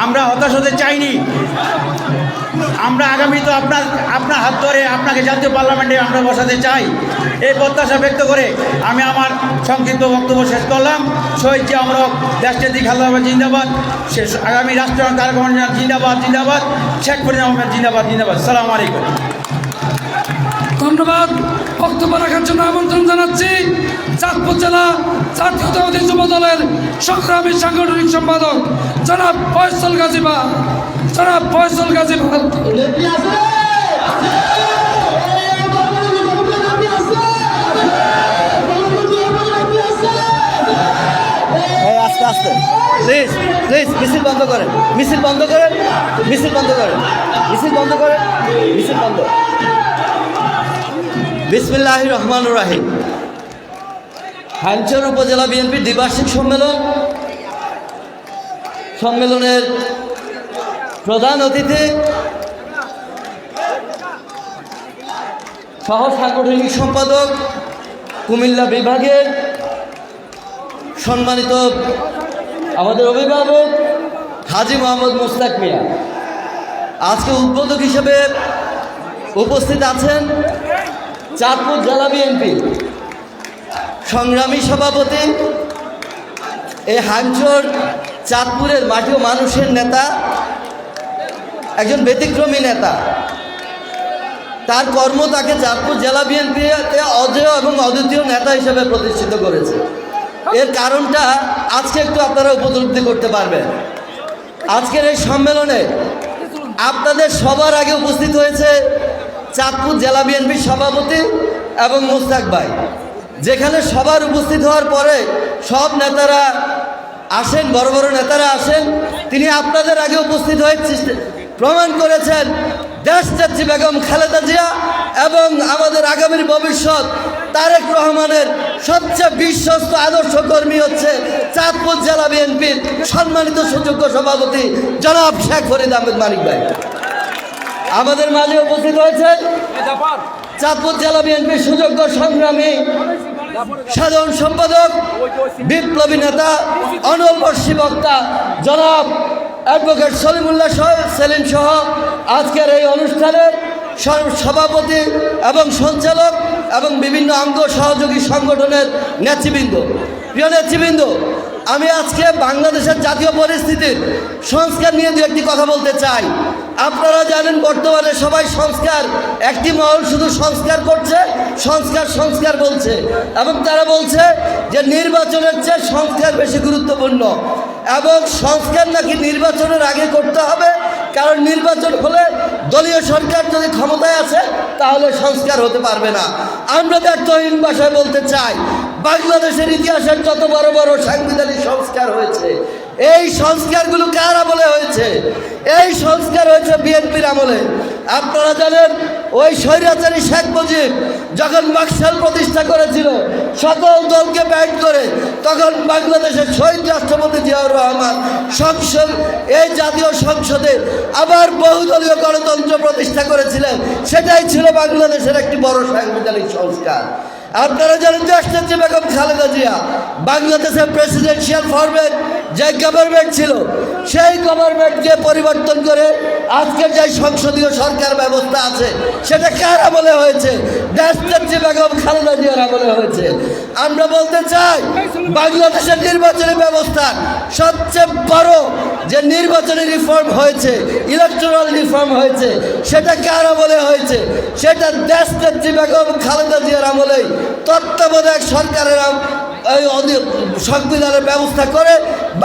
আমরা হতাশ হতে চাইনি। আমরা আগামী তো আপনার হাত ধরে আপনাকে জাতীয় পার্লামেন্টে আমরা বসাতে চাই, এই প্রত্যাশা ব্যক্ত করে আমি আমার সংক্ষিপ্ত বক্তব্য শেষ করলাম। শহীদ জিয়া অমর, দেশনেত্রী খালেদা জিয়া জিন্দাবাদ, শেষ আগামী রাষ্ট্রীয় তারেক রহমান জিন্দাবাদ, জিন্দাবাদ, শেখ ফরিদ আহমেদ জিন্দাবাদ, জিন্দাবাদ। আসসালামু আলাইকুম। ধন্যবাদ। বক্তব্য রাখার জন্য আমন্ত্রণ জানাচ্ছি চাঁদপুর জেলা জাতীয়তাবাদী যুব দলের সংগ্রামী সাংগঠনিক সম্পাদক জনাব ফয়সল গাজীবা। জনাব ফয়সল গাজীবা। আস্তে প্লিজ প্লিজ মিছিল বন্ধ করেন, মিছিল বন্ধ করেন, মিছিল বন্ধ করেন, মিছিল বন্ধ করেন, মিছিল বন্ধ। বিসমিল্লাহির রহমানির রহিম। হাইমচর উপজেলা বিএনপির দ্বিবার্ষিক সম্মেলনের প্রধান অতিথি সহ সাংগঠনিক সম্পাদক কুমিল্লা বিভাগের সম্মানিত আমাদের অভিভাবক হাজী মোহাম্মদ মুস্তাক মিয়া, আজকে উদ্বোধক হিসেবে উপস্থিত আছেন চাঁদপুর জেলা বিএনপি সংগ্রামী সভাপতি, এই হাইমচর চাঁদপুরের মাটি ও মানুষের নেতা, একজন ব্যতিক্রমী নেতা। তার কর্ম তাকে চাঁদপুর জেলা বিএনপিতে অজেয় এবং অদ্বিতীয় নেতা হিসেবে প্রতিষ্ঠিত করেছে। এর কারণটা আজকে একটু আপনারা উপলব্ধি করতে পারবেন। আজকের এই সম্মেলনে আপনাদের সবার আগে উপস্থিত হয়েছে চাঁদপুর জেলা বিএনপির সভাপতি এবং মুস্তাক ভাই। যেখানে সবার উপস্থিত হওয়ার পরে সব নেতারা আসেন, বড় বড় নেতারা আসেন, তিনি আপনাদের আগে উপস্থিত হয়ে প্রমাণ করেছেন দেশনেত্রী বেগম খালেদা জিয়া এবং আমাদের আগামীর ভবিষ্যৎ তারেক রহমানের সবচেয়ে বিশ্বস্ত আদর্শ কর্মী হচ্ছে চাঁদপুর জেলা বিএনপির সম্মানিত সুযোগ্য সভাপতি জনাব শেখ ফরিদ আহমেদ মানিক ভাই। আমাদের মাঝে উপস্থিত হয়েছেন চাঁদপুর জেলা বিএনপির সুযোগ্য সংগ্রামী সাধারণ সম্পাদক, বিপ্লবী নেতা, অনবর্ষী বক্তা জনাব অ্যাডভোকেট সলিমুল্লাহ সেলিম সহ আজকের এই অনুষ্ঠানের সভাপতি এবং সঞ্চালক এবং বিভিন্ন অঙ্গ সহযোগী সংগঠনের নেতৃবৃন্দ। প্রিয় নেতৃবৃন্দ, আমি আজকে বাংলাদেশের জাতীয় পরিস্থিতির সংস্কার নিয়ে দু একটি কথা বলতে চাই। আপনারা জানেন বর্তমানে সবাই সংস্কার, একটি মহল শুধু সংস্কার করছে, সংস্কার সংস্কার বলছে এবং তারা বলছে যে নির্বাচনের চেয়ে সংস্কার বেশি গুরুত্বপূর্ণ এবং সংস্কার নাকি নির্বাচনের আগে করতে হবে, কারণ নির্বাচন হলে দলীয় সরকার যদি ক্ষমতায় আছে তাহলে সংস্কার হতে পারবে না। আমরা ব্যর্থহীন ভাষায় বলতে চাই, বাংলাদেশের ইতিহাসের যত বড় বড় সাংবিধানিক সংস্কার হয়েছে, এই সংস্কারগুলো কার আমলে হয়েছে? এই সংস্কার হয়েছে বিএনপির আমলে। আপনারা জানেন ওই স্বৈরাচারী শেখ মুজিব যখন বাকশাল প্রতিষ্ঠা করেছিল সকল দলকে ব্যাট করে, তখন বাংলাদেশের শহীদ রাষ্ট্রপতি জিয়াউর রহমান সংসদ, এই জাতীয় সংসদে আবার বহুদলীয় গণতন্ত্র প্রতিষ্ঠা করেছিলেন। সেটাই ছিল বাংলাদেশের একটি বড় সাংবিধানিক সংস্কার। আপনারা জানেন দেশনেত্রী বেগম খালেদা জিয়া বাংলাদেশের প্রেসিডেন্সিয়াল ফরম্যাট যে গভর্নমেন্ট ছিল, সেই গভর্নমেন্টকে পরিবর্তন করে আজকের যে সংসদীয় সরকার ব্যবস্থা আছে সেটা কার আমলে হয়েছে? দেশনেত্রী বেগম খালেদা জিয়ার আমলে হয়েছে। আমরা বলতে চাই বাংলাদেশের নির্বাচনী ব্যবস্থার সবচেয়ে বড় যে নির্বাচনী রিফর্ম হয়েছে, ইলেকটোরাল রিফর্ম হয়েছে, সেটা কার আমলে হয়েছে? সেটা দেশনেত্রী বেগম খালেদা জিয়ার আমলেই তত্ত্বাবধায়ক সরকারের এই সংবিধানের ব্যবস্থা করে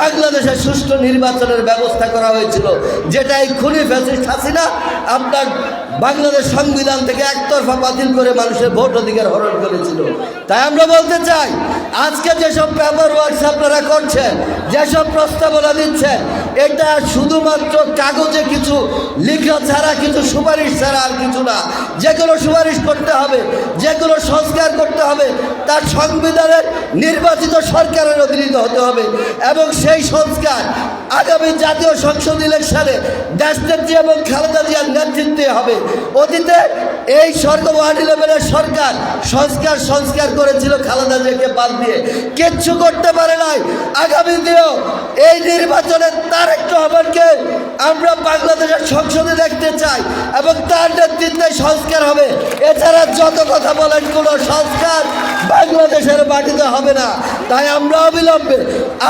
বাংলাদেশের সুষ্ঠু নির্বাচনের ব্যবস্থা করা হয়েছিল, যেটা এই খুনি ফ্যাসিস্ট হাসিনা আপনার বাংলাদেশ সংবিধান থেকে একতরফা বাতিল করে মানুষের ভোট অধিকার হরণ করেছিল। তাই আমরা বলতে চাই আজকে যেসব পেপার ওয়ার্কস আপনারা করছেন, যেসব প্রস্তাবনা দিচ্ছেন, এটা শুধুমাত্র কাগজে কিছু লিখা ছাড়া, কিছু সুপারিশ ছাড়া আর কিছু না। যেগুলো সুপারিশ করতে হবে, যেগুলো সংস্কার করতে হবে, তার সংবিধানের নির্বাচিত সরকারের অধীনিত হতে হবে এবং সেই সংস্কার আগামী জাতীয় সংসদ ইলেকশনে দেশনেত্রী এবং খালেদা জিয়ার নেতৃত্বে হবে। অতীতে এই সরকার 111 সরকার সংস্কার করেছিল খালেদা জিয়াকে বাদ দিয়ে, কিচ্ছু করতে পারে নাই। আগামী দিনেও এই নির্বাচনে তারেক রহমানকে আমরা বাংলাদেশের সংসদে দেখতে চাই এবং তার নেতৃত্বে সংস্কার হবে। এছাড়া যত কথা বলেন কোনো সংস্কার বাংলাদেশের মাটিতে হবে না। তাই আমরা অবিলম্বে,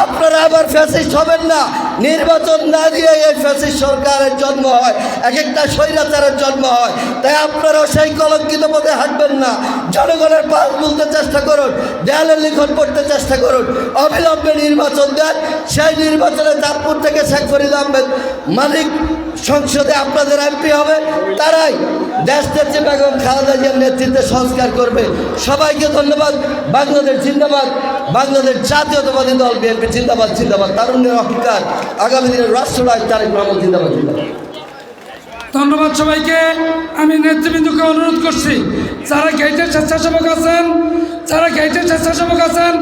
আপনারা আবার ফ্যাসিস্ট হবেন না, নির্বাচন না দিয়ে এই ফ্যাসিস্ট সরকারের জন্ম হয়, এক একটা স্বৈরাচারের জন্ম হয়। তাই আপনারাও সেই কলঙ্কিত পথে হাঁটবেন না। জনগণের পাশ বলতে চেষ্টা করুন, দেয়ালের লিখন পড়তে চেষ্টা করুন, অবিলম্বে নির্বাচন দেন। সেই নির্বাচনে চাঁদপুর থেকে শেখ ফরিদ আহমেদ মালিক সংসদে আপনাদের এমপি হবে, তারাই দেশ নেত্রী বেগম খালেদা জিয়ার নেতৃত্বে সংস্কার করবে। সবাইকে ধন্যবাদ। বাংলাদেশ জিন্দাবাদ, বাংলাদেশ জাতীয়তাবাদী দল বিএনপি জিন্দাবাদ জিন্দাবাদ, তারুণ্যের অধিকার, আগামী দিনের রাষ্ট্রনায়ক তারেক রহমান জিন্দাবাদ জিন্দাবাদ। ধন্যবাদ সবাইকে। আমি নেতৃবৃন্দকে অনুরোধ করছি, যারা গেটের স্বেচ্ছাসেবক আছেন,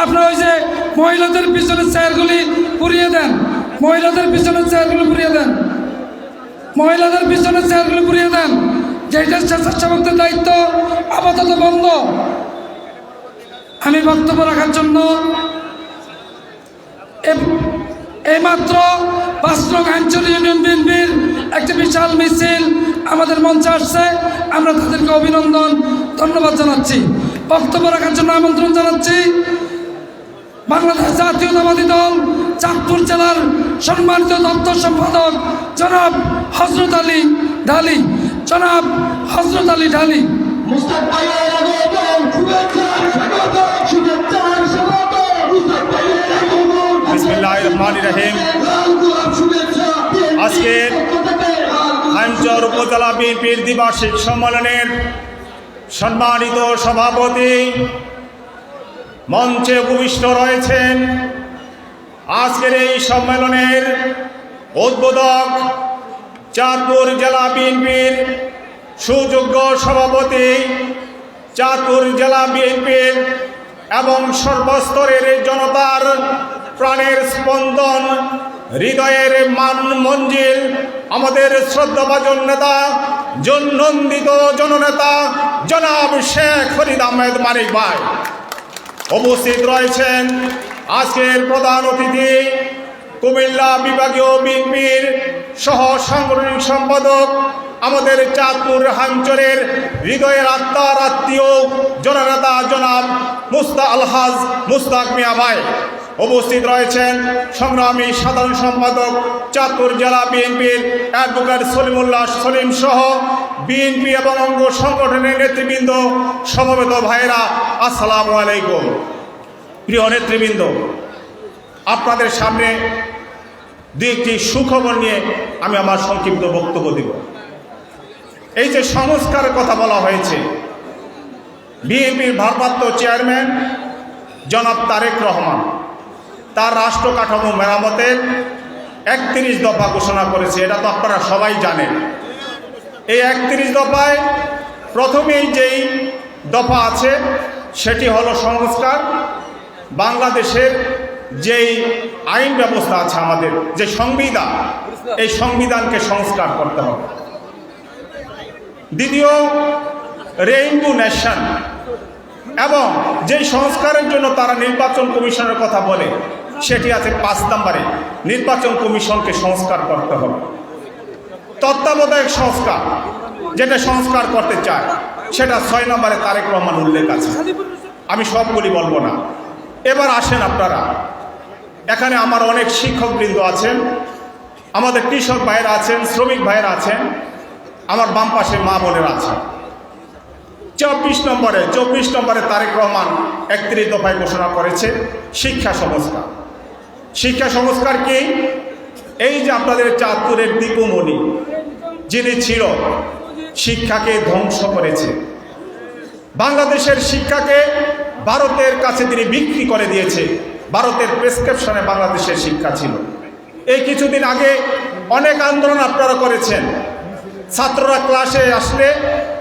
আপনারা ওই যে মহিলাদের পিছনের চেয়ারগুলি পুড়িয়ে দেন, মহিলাদের পিছনের চেয়ারগুলি পুড়িয়ে দেন। গেটের স্বেচ্ছাসেবকদের দায়িত্ব আপাতত বন্ধ। আমি বক্তব্য রাখার জন্য এইমাত্র 5 নং আঞ্চলিক ইউনিয়ন বিএনপির একটি বিশাল মিছিল আমাদের মঞ্চে আসছে। আমরা তাদেরকে অভিনন্দন, ধন্যবাদ জানাচ্ছি। বক্তব্য রাখার জন্য আমন্ত্রণ জানাচ্ছি বাংলাদেশ জাতীয়তাবাদী দল চাঁদপুর জেলার সম্মানিত দপ্তর সম্পাদক জনাব হযরত আলী ঢালী। বিসমিল্লাহির রহমানির রহিম। আজকের হাইমচর উপজেলা বিএনপির দ্বিবার্ষিক সম্মেলনের সম্মানিত সভাপতি মঞ্চে উপবিষ্ট রয়েছেন। আজকের এই সম্মেলনের উদ্বোধক চাঁদপুর জেলা বিএনপির সুযোগ্য সভাপতি, চাঁদপুর জেলা বিএনপির এবং সর্বস্তরের জনতার প্রাণের স্পন্দন, হৃদয়ের মঞ্জিল, আমাদের শ্রদ্ধাভাজন নেতা, জননন্দিত জননেতা জনাব শেখ ফরিদ আহমেদ মানিক ভাই উপস্থিত রয়েছেন। আজকের প্রধান অতিথি কুমিল্লা বিভাগীয় বিএনপির সহ সাংগঠনিক সম্পাদক, আমাদের চাঁদপুর হাঞ্চলের হৃদয়ের আত্মার আত্মীয় জননেতা জনাব আলহাজ মুস্তাক মিয়া ভাই উপস্থিত রয়েছেন। সংগ্রামী সাধারণ সম্পাদক চাঁদপুর জেলা বিএনপির অ্যাডভোকেট সলিমুল্লাহ সলিম সহ বিএনপি এবং অঙ্গ সংগঠনের নেতৃবৃন্দ, সমবেত ভাইয়েরা, আসসালামু আলাইকুম। প্রিয় নেতৃবৃন্দ, আপনাদের সামনে দুই একটি সুখবর নিয়ে আমি আমার সংক্ষিপ্ত বক্তব্য দেব। এই যে সংস্কারের কথা বলা হয়েছে, বিএনপির ভারপ্রাপ্ত চেয়ারম্যান জনাব তারেক রহমান তার রাষ্ট্র কাঠামো মেরামতের 31 দফা ঘোষণা করেছে। এটা তো আপনারা সবাই জানেন। এই 31 দফায় প্রথমেই যেই দফা আছে সেটি হলো সংস্কার। বাংলাদেশের যেই আইন ব্যবস্থা আছে, আমাদের যে সংবিধান, এই সংবিধানকে সংস্কার করতে হবে। দ্বিতীয়, রেইনবো নেশন, এবং যেই সংস্কারের জন্য তারা নির্বাচন কমিশনের কথা বলে সেটি আছে 5 নম্বরে, নির্বাচন কমিশনকে সংস্কার করতে হবে। তত্ত্বাবধায়ক সংস্কার, যেটা সংস্কার করতে চায়, সেটা 6 নম্বরে তারেক রহমান উল্লেখ আছে। আমি সবগুলি বলবো না। এবার আসেন আপনারা, এখানে আমার অনেক শিক্ষকবৃন্দ আছেন, আমাদের কৃষক ভাইয়েরা আছেন, শ্রমিক ভাইয়েরা আছেন, আমার বাম পাশে মা বোনেরা আছেন। 24 নম্বরে তারেক রহমান 31 দফায় ঘোষণা করেছে শিক্ষা সংস্কার। শিক্ষা সংস্কার কি? এই যে আপনাদের চাঁদপুরের দীপুমণি যিনি ছিল, শিক্ষাকে ধ্বংস করেছে, বাংলাদেশের শিক্ষাকে ভারতের কাছে তিনি বিক্রি করে দিয়েছে। ভারতের প্রেসক্রিপশনে বাংলাদেশের শিক্ষা ছিল। এই কিছুদিন আগে অনেক আন্দোলন আপনারা করেছেন। ছাত্ররা ক্লাসে আসলে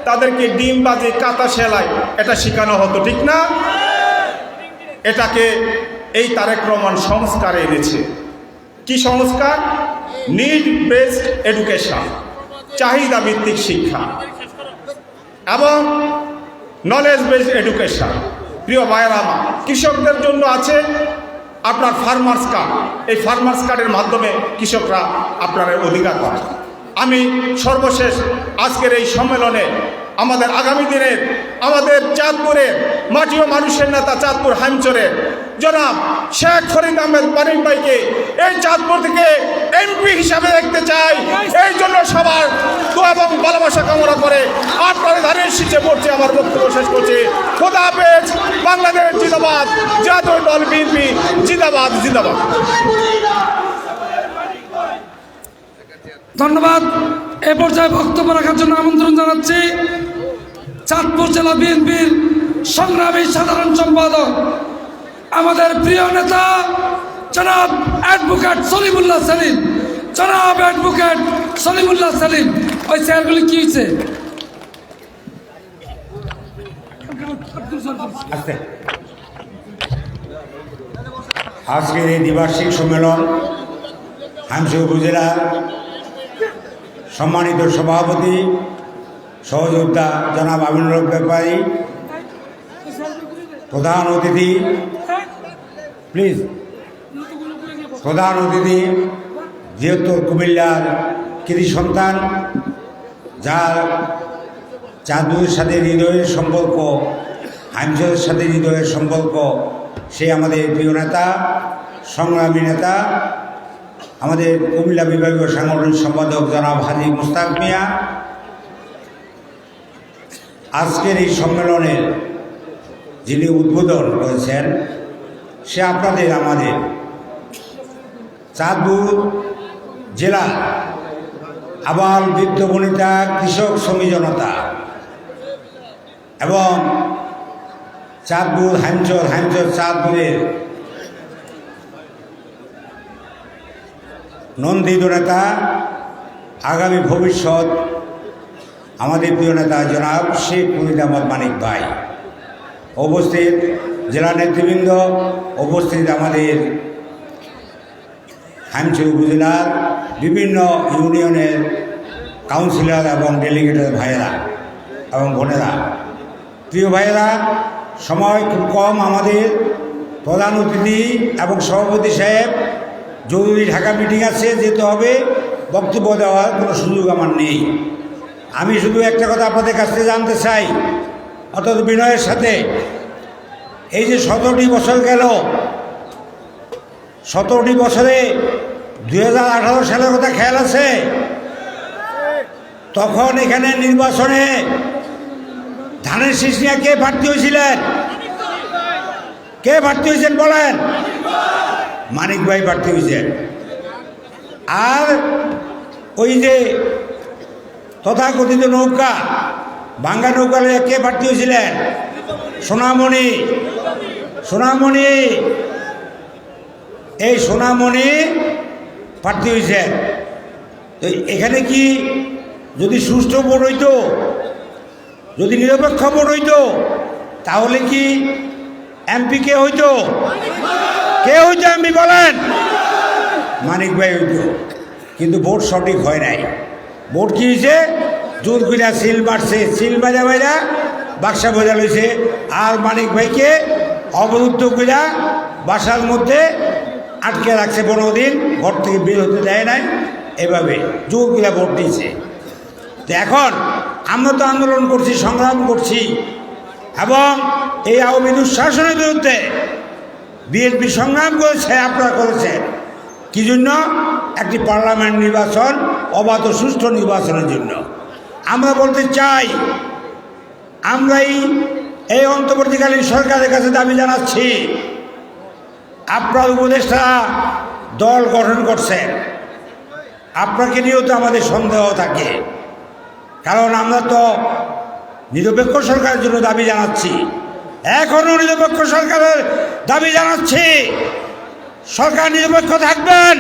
তাদেরকে ডিমবাজি, কাঁথা সেলাই এটা শেখানো হতো, ঠিক না? এটাকে এই তারেক রহমান সংস্কারে এনেছে। কি সংস্কার? নিড বেসড এডুকেশন, চাহিদা ভিত্তিক শিক্ষা, এবং নলেজ বেসড এডুকেশন। প্রিয় ভাইয়েরা আমার, কৃষকদের জন্য আছে আপনার ফার্মার্স কার্ড। এই ফার্মার্স কার্ডের মাধ্যমে কৃষকরা আপনার অধিকার পায়। আমি সর্বশেষ আজকের এই সম্মেলনে আমাদের আগামী দিনের, আমাদের চাঁদপুরের মাটি ও মানুষের নেতা, চাঁদপুর হাইমচরের জনাব শেখ ফরিদ আহমেদ মানিক ভাইকে এই চাঁদপুর থেকে এই এমপি হিসাবে দেখতে চাই। এই জন্য সবার দোয়া এবং ভালোবাসা কামনা করে আপনার ধানের শীতে পড়ছে আমার বক্তব্য শেষ করছি। খোদা হাফেজ। বাংলাদেশ জিন্দাবাদ। জাতীয় দল বিএনপি জিন্দাবাদ জিন্দাবাদ। ধন্যবাদ। এ পর্যায়ে বক্তব্য রাখার জন্য আমন্ত্রণ জানাচ্ছি চাঁদপুর জেলা বিএনপির সংগ্রামী সাধারণ সম্পাদক আমাদের প্রিয় নেতা জনাব অ্যাডভোকেট সলিমুল্লাহ সেলিম। জনাব অ্যাডভোকেট সলিমুল্লাহ সেলিম। ওই চেয়ারগুলি কি হয়েছে? আজকের এই দ্বিবার্ষিক সম্মেলন হামশা উপজেলার সম্মানিত সভাপতি সহযোদ্ধা জনাব আমিনুল হক ব্যাপারী, প্রধান অতিথি যেহেতু কুমিল্লার কৃতি সন্তান, যার চাঁদপুরের সাথে হৃদয়ের সম্পর্ক, হামশার সাথে হৃদয়ের সম্পর্ক, সে আমাদের প্রিয় নেতা, সংগ্রামী নেতা, আমাদের কুমিল্লা বিভাগীয় সাংগঠনিক সম্পাদক জনাব হাজী মুস্তাক মিয়া। আজকের এই সম্মেলনের যিনি উদ্বোধন করেছেন, সে আপনাদের আমাদের চাঁদপুর জেলা আবাল বৃদ্ধ বনিতা কৃষক শ্রমিক জনতা এবং চাঁদপুর হামচর চাঁদপুরের নন্দিত নেতা, আগামী ভবিষ্যৎ আমাদের প্রিয় নেতা জনাব শেখ মুহিদ আহমদ মানিক ভাই, উপস্থিত জেলা নেতৃবৃন্দ, উপস্থিত আমাদের হামচর উপজেলার বিভিন্ন ইউনিয়নের কাউন্সিলর এবং ডেলিগেটের ভাইয়েরা এবং বোনেরা, প্রিয় ভাইয়েরা, সময় খুব কম। আমাদের প্রধান অতিথি এবং সভাপতি সাহেব জরুরি ঢাকা মিটিং আছে, যেতে হবে, বক্তব্য দেওয়ার কোনো সুযোগ আমার নেই। আমি শুধু একটা কথা আপনাদের কাছ থেকে জানতে চাই, অর্থাৎ বিনয়ের সাথে, এই যে 17টি বছর গেল, 17টি বছরে 2018 সালের কথা খেয়াল আছে? তখন এখানে নির্বাচনে ধানের শীষ নিয়ে কে প্রার্থী হয়েছিলেন? কে প্রার্থী হয়েছেন বলেন? মানিক ভাই প্রার্থী হয়েছেন। আর ওই যে তথাকথিত নৌকা, ভাঙ্গা নৌকা কে প্রার্থী হয়েছিলেন? সোনামণি। এই সোনামণি প্রার্থী হয়েছেন। তো এখানে কি যদি সুষ্ঠু ভোট হইতো, যদি নিরপেক্ষ ভোট হইতো, তাহলে কি এমপি কে হইতো? কে হইতো এমপি বলেন? মানিক ভাই হইতো। কিন্তু ভোট সঠিক হয় নাই। ভোট কি হয়েছে? জোর কইরা সিল মারছে, সিল বাইরা বাক্সা বোঝা লইছে, আর মানিক ভাইকে অবরুদ্ধ কইরা বাসার মধ্যে আটকে রাখছে 15 দিন, ঘর থেকে বের হতে দেয় নাই। এভাবে জোর কইরা ভোট দিয়েছে। তো এখন আমরা তো আন্দোলন করছি, সংগ্রাম করছি, এবং এই আওয়ামী দুঃশাসনের বিরুদ্ধে বিএনপি সংগ্রাম করেছে, আপনারা করেছেন। কি জন্য? একটি পার্লামেন্ট নির্বাচন, অবাধ সুষ্ঠু নির্বাচনের জন্য। আমরা বলতে চাই, আমরাই এই অন্তর্বর্তীকালীন সরকারের কাছে দাবি জানাচ্ছি, আপনার উপদেষ্টারা দল গঠন করছেন, আপনাকে নিয়েও তো আমাদের সন্দেহ থাকে। কারণ আমরা তো নিরপেক্ষ সরকারের জন্য দাবি জানাচ্ছি, এখনও নিরপেক্ষ সরকারের দাবি জানাচ্ছি। সরকার নিরপেক্ষ থাকবেন,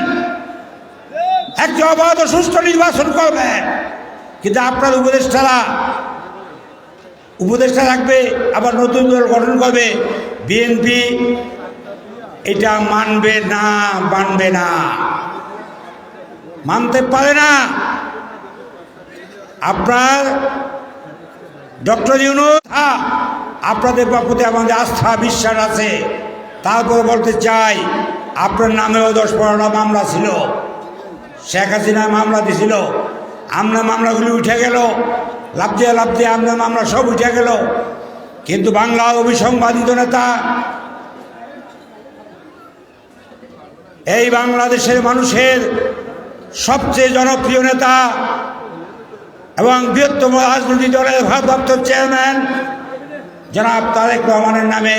একটি অবাধ ও সুষ্ঠু নির্বাচন করবেন। কিন্তু আপনার উপদেষ্টা থাকবে, আবার নতুন দল গঠন করবে। বিএনপি এটা মানবে না, মানতে পারে না। আপনার ডক্টর ইউনূস, আপনাদের প্রতি আমাদের আস্থা বিশ্বাস আছে। তারপরে বলতে চাই, আপনার নামেও 10-15টা মামলা ছিল, শেখ হাসিনা মামলা দিছিল, আপনার মামলাগুলি উঠে গেল, লাভ দিয়ে আপনার মামলা সব উঠে গেল। কিন্তু বাংলার অবিসংবাদিত নেতা, এই বাংলাদেশের মানুষের সবচেয়ে জনপ্রিয় নেতা এবং বৃহত্তম রাজনৈতিক দলের ভারপ্রাপ্ত চেয়ারম্যান জনাব তারেক রহমানের নামে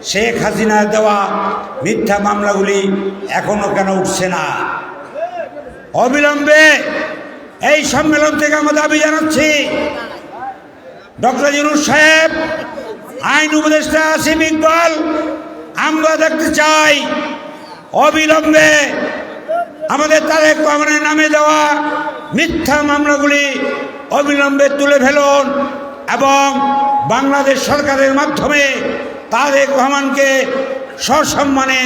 শেখ হাসিনার দেওয়া মিথ্যা মামলাগুলি এখনো কেন উঠছে না? অবিলম্বে এই সম্মেলন থেকে আমরা দাবি জানাচ্ছি, ডক্টর ইউনূস সাহেব, আইন উপদেষ্টা আসিফ ইকবাল, আমরা দেখতে চাই অবিলম্বে আমাদের তারেক রহমানের নামে দেওয়া মিথ্যা মামলাগুলি অবিলম্বে তুলে ফেলুন এবং বাংলাদেশ সরকারের মাধ্যমে তারেক রহমানকে সসম্মানে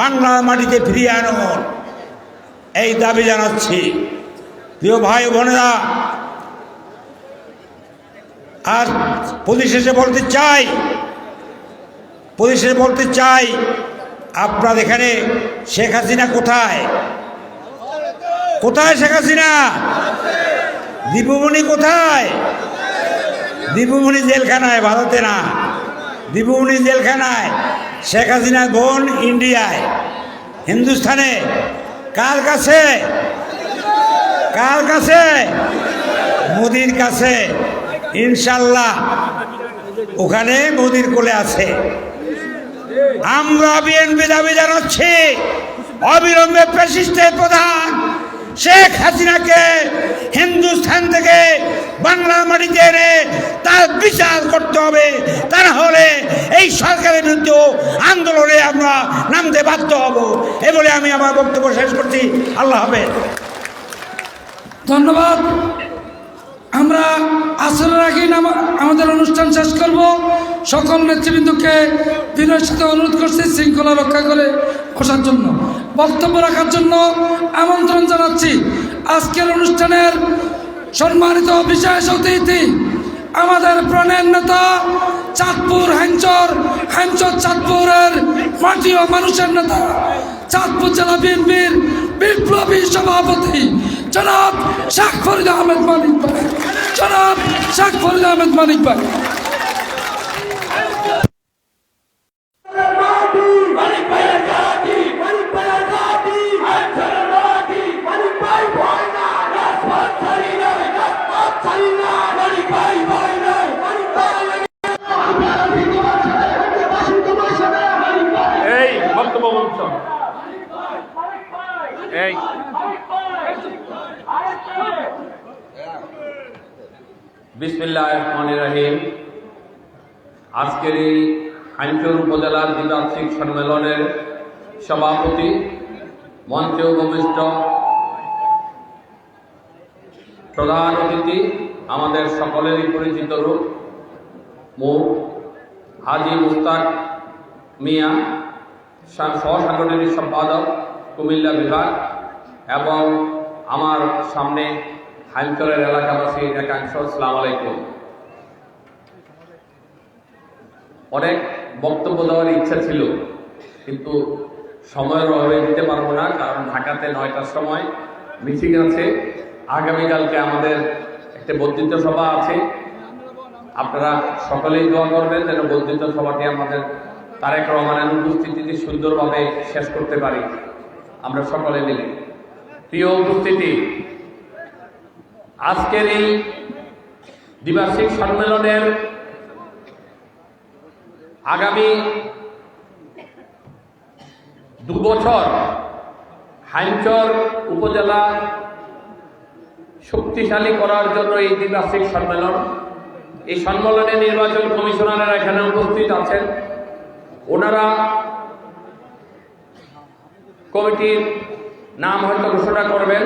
বাংলার মাটিতে ফিরিয়ে আনুন, এই দাবি জানাচ্ছি। প্রিয় ভাই বোনেরা, আর পরিশেষে বলতে চাই আপনার এখানে শেখ হাসিনা কোথায়? শেখ হাসিনা? দীপুমণি কোথায়? দীপুমণি জেলখানায়, ভারতে না, দীপুমণি জেলখানায়। শেখ হাসিনার বোন ইন্ডিয়ায়, হিন্দুস্থানে। কার কাছে? মোদির কাছে। ইনশাল্লাহ ওখানে মোদির কোলে আছে। আমরা বিএনপি দাবি জানাচ্ছি অবিলম্বে ফ্যাসিস্টের প্রধান শেখ হাসিনাকে হিন্দুস্থান থেকে বাংলার মাটিতে এনে তার বিচার করতে হবে, তা না হলে এই সরকারের বিরুদ্ধে আন্দোলনে আমরা নামতে বাধ্য হব। এ বলে আমি আমার বক্তব্য শেষ করছি। আল্লাহ হাফেজ। ধন্যবাদ। আমরা আসরের আগেই আমাদের অনুষ্ঠান শেষ করব। সকল নেতৃবৃন্দকে বিনয়ের সাথে অনুরোধ করছি শৃঙ্খলা রক্ষা করে বসার জন্য, বক্তব্য রাখার জন্য আমন্ত্রণ জানাচ্ছি। আজকের অনুষ্ঠানের সম্মানিত বিশেষ অতিথি আমাদের প্রাণের নেতা, চাঁদপুর হ্যাঞ্চর চাঁদপুরের মাটি ও মানুষের নেতা, চাঁদপুর জেলা বিএনপির বিপ্লবী সভাপতি জনাব শেখ ফরিদ আহমেদ মানিক ভাই। বিসমিল্লাহির রহমানির রহিম। আজকের এই হাইমচর উপজেলার দ্বিবার্ষিক সম্মেলনের সভাপতি, মঞ্চে উপবিষ্ট প্রধান অতিথি, আমাদের সকলেরই পরিচিত রূপ মুখ হাজী মুস্তাক মিয়া, সহসাংগঠনিক সম্পাদক কুমিল্লা বিভাগ, এবং আমার সামনে হাইমচরের এলাকাবাসীর একাংশ, আসসালামু আলাইকুম। অনেক বক্তব্য দেওয়ার ইচ্ছা ছিল, কিন্তু সময়ের অভাবে দিতে পারবো না, কারণ ঢাকাতে 9টার সময় মিটিং আছে। আগামীকালকে আমাদের একটা বর্ধিত সভা আছে। আপনারা সকলেই দোয়া করবেন যেন বর্ধিত সভাটি আমাদের তারেক রহমানের উপস্থিতিতে সুন্দরভাবে শেষ করতে পারি আমরা সকলে মিলে। প্রিয় উপস্থিতি, আজকের এই দ্বিবার্ষিক সম্মেলনের আগামী 2 বছর হাইমচর উপজেলা শক্তিশালী করার জন্য এই দ্বিবার্ষিক সম্মেলন। এই সম্মেলনে নির্বাচন কমিশনাররা এখানে উপস্থিত আছেন। ওনারা কমিটির নাম হয়তো ঘোষণা করবেন,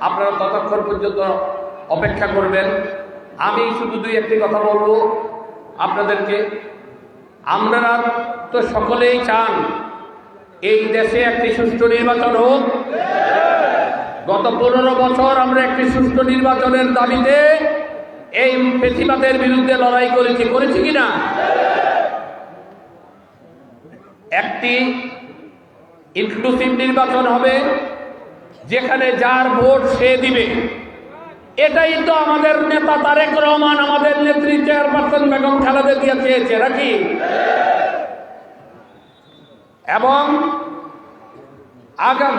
আপনারা ততক্ষণ পর্যন্ত অপেক্ষা করবেন। আমি শুধু 2-1টি কথা বলবো আপনাদেরকে। আপনারা তো সকলেই চান এই দেশে একটি সুষ্ঠু নির্বাচন হোক। গত 15 বছর আমরা একটি সুষ্ঠু নির্বাচনের দাবিতে এই ফ্যাসিবাদের বিরুদ্ধে লড়াই করেছি কিনা? একটি ইনক্লুসিভ নির্বাচন হবে, যেখানে যার ভোট সে দিবে। এটাই তো আমাদের নেতা তারেক রহমান, আমাদের নেত্রী চেয়ারপারসন বেগম খালেদা জিয়া চেয়েছে নাকি? এবং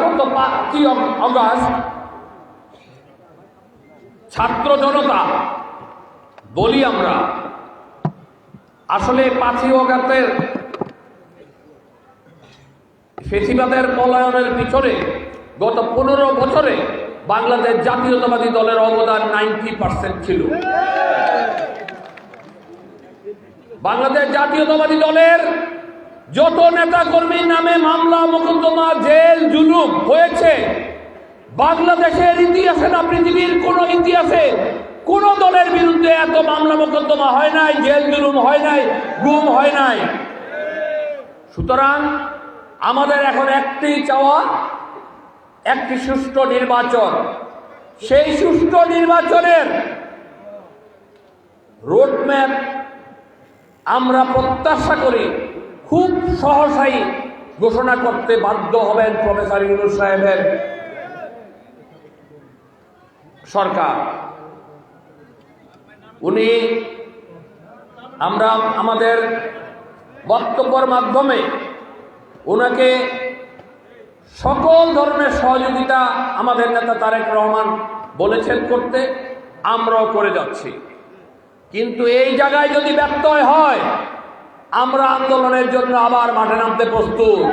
গত 5 আগস্ট ছাত্র জনতা বলি আমরা, আসলে 5ই অগাস্টের ফেসিবাদের পলায়নের পিছনে গত 15 বছরে বাংলাদেশ জাতীয়তাবাদী দলের অবদান 90% ছিল। বাংলাদেশ জাতীয়তাবাদী দলের যত নেতা কর্মীর নামে মামলা মোকদ্দমা জেল জুলুম হয়েছে, বাংলাদেশের ইতিহাসে না পৃথিবীর কোন ইতিহাসে কোন দলের বিরুদ্ধে এত মামলা মোকদ্দমা হয় নাই, জেল জুলুম হয় নাই, গুম হয় নাই। সুতরাং আমাদের এখন একটি চাওয়া, একটি সুষ্ঠু নির্বাচন। সেই সুষ্ঠু নির্বাচনের রোডম্যাপ আমরা প্রত্যাশা করি খুব সহসাই ঘোষণা করতে বাধ্য হবেন প্রফেসর ইউনূস সাহেবের সরকার। উনি আমরা আমাদের বক্তব্যের মাধ্যমে ওনাকে সকল ধরনের সহযোগিতা আমাদের নেতা তারেক রহমান বলেছেন করতে, আমরাও করে যাচ্ছি। কিন্তু এই জায়গায় যদি ব্যত্যয় হয়, আমরা আন্দোলনের জন্য আবার মাঠে নামতে প্রস্তুত।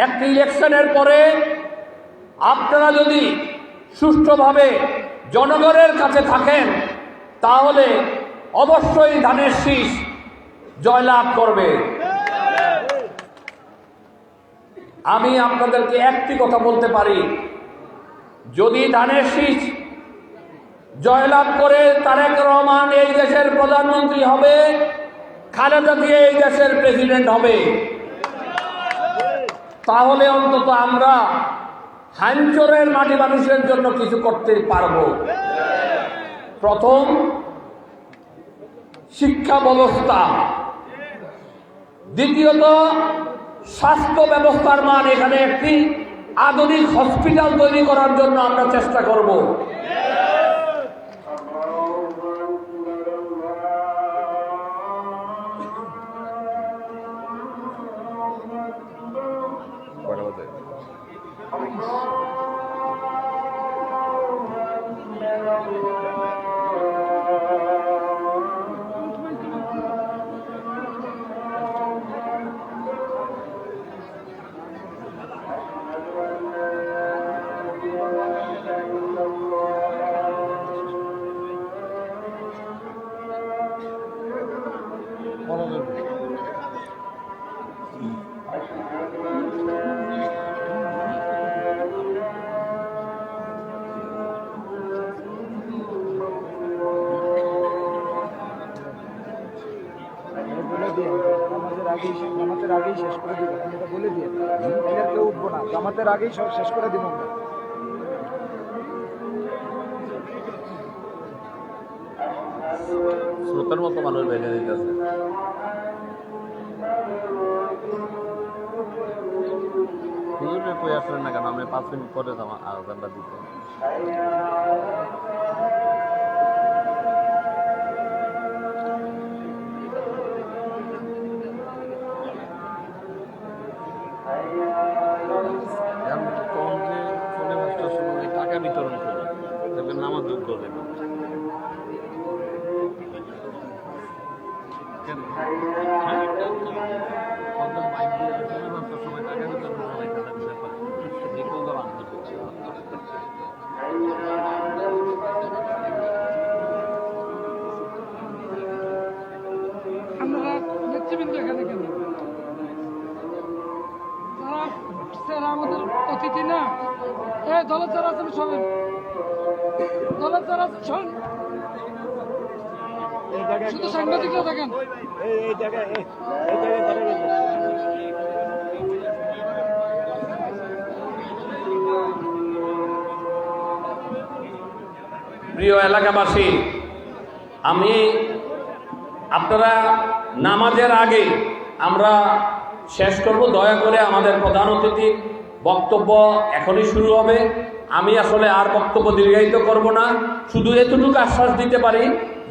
একটি ইলেকশনের পরে আপনারা যদি সুষ্ঠুভাবে জনগণের কাছে থাকেন, তাহলে অবশ্যই ধানের শীষ জয়লাভ করবে। আমি আপনাদেরকে একটি কথা বলতে পারি, যদি ধানের শীষ জয়লাভ করে তারেক রহমান এই দেশের প্রধানমন্ত্রী হবে, খালেদা জিয়া এই দেশের প্রেসিডেন্ট হবে, তাহলে অন্তত আমরা হাঞ্চরের মাটি মানুষের জন্য কিছু করতে পারব। প্রথম, শিক্ষা ব্যবস্থা। দ্বিতীয়ত, স্বাস্থ্য ব্যবস্থার মান। এখানে একটি আধুনিক হসপিটাল তৈরি করার জন্য আমরা চেষ্টা করব। জামাতের আগেই শেষ করে দিব, এটা বলে দিয়ে কেউ উঠবো না, জামাতের আগেই সব শেষ করে দিব আমরা। স্রোতের মতো মানুষ বেঁধে দিতেছে। কই আসলেন না কেন? আমি 5 মিনিট পরে আজানটা দিতে। টাকা বিতরণ করে দেখবেন নামাজ যোগ্য দেবে। আপনারা নেতৃবৃন্দ এখানে কেন? তারা আমাদের অতিথি না। দলের যারা আছেন শোনেন, দলের যারা আছেন শোনেন, শুধু সাংবাদিকরা দেখেন। প্রিয় এলাকাবাসী, আমি আপনারা নামাজের আগে আমরা শেষ করব। দয়া করে আমাদের প্রধান অতিথি বক্তব্য এখনই শুরু হবে। আমি আসলে আর বক্তব্য দীর্ঘায়িত করব না, শুধু এতটুকু আশ্বাস দিতে পারি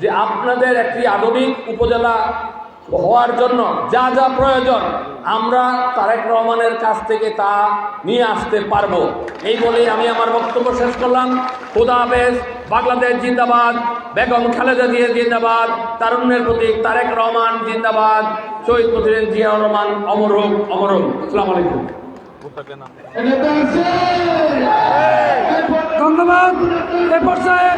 যে আপনাদের একটি আধুনিক উপজেলা হওয়ার জন্য যা যা প্রয়োজন আমরা তারেক রহমানের কাছ থেকে তা নিয়ে আসতে পারবো। এই বলেই আমি আমার বক্তব্য শেষ করলাম। খোদা হাফেজ। বাংলাদেশ জিন্দাবাদ, বেগম খালেদা জিয়া জিন্দাবাদ, তারুণ্যের প্রতীক তারেক রহমান জিন্দাবাদ, শহীদ প্রেসিডেন্ট জিয়াউর রহমান অমর হোক, অমর হোক। আসসালামু আলাইকুম। ধন্যবাদ। এ পর্যায়ে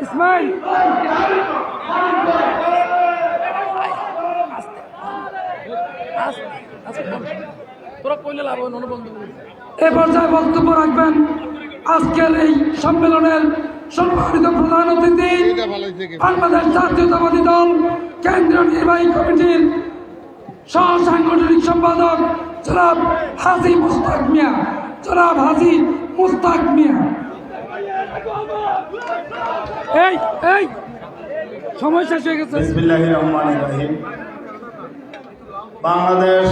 ইসমাইল এ পর্যায়ে বক্তব্য রাখবেন আজকের এই সম্মেলনের সম্মানিত প্রধান অতিথি, বাংলাদেশ জাতীয়তাবাদী দল কেন্দ্রীয় নির্বাহী কমিটির সহ সাংগঠনিক সম্পাদক জনাব হাজী মুস্তাক মিয়া। জনাব হাজী মুস্তাক মিয়া। এই সময় শেষ হয়ে গেছে। বিসমিল্লাহির রহমানির রহিম। বাংলাদেশ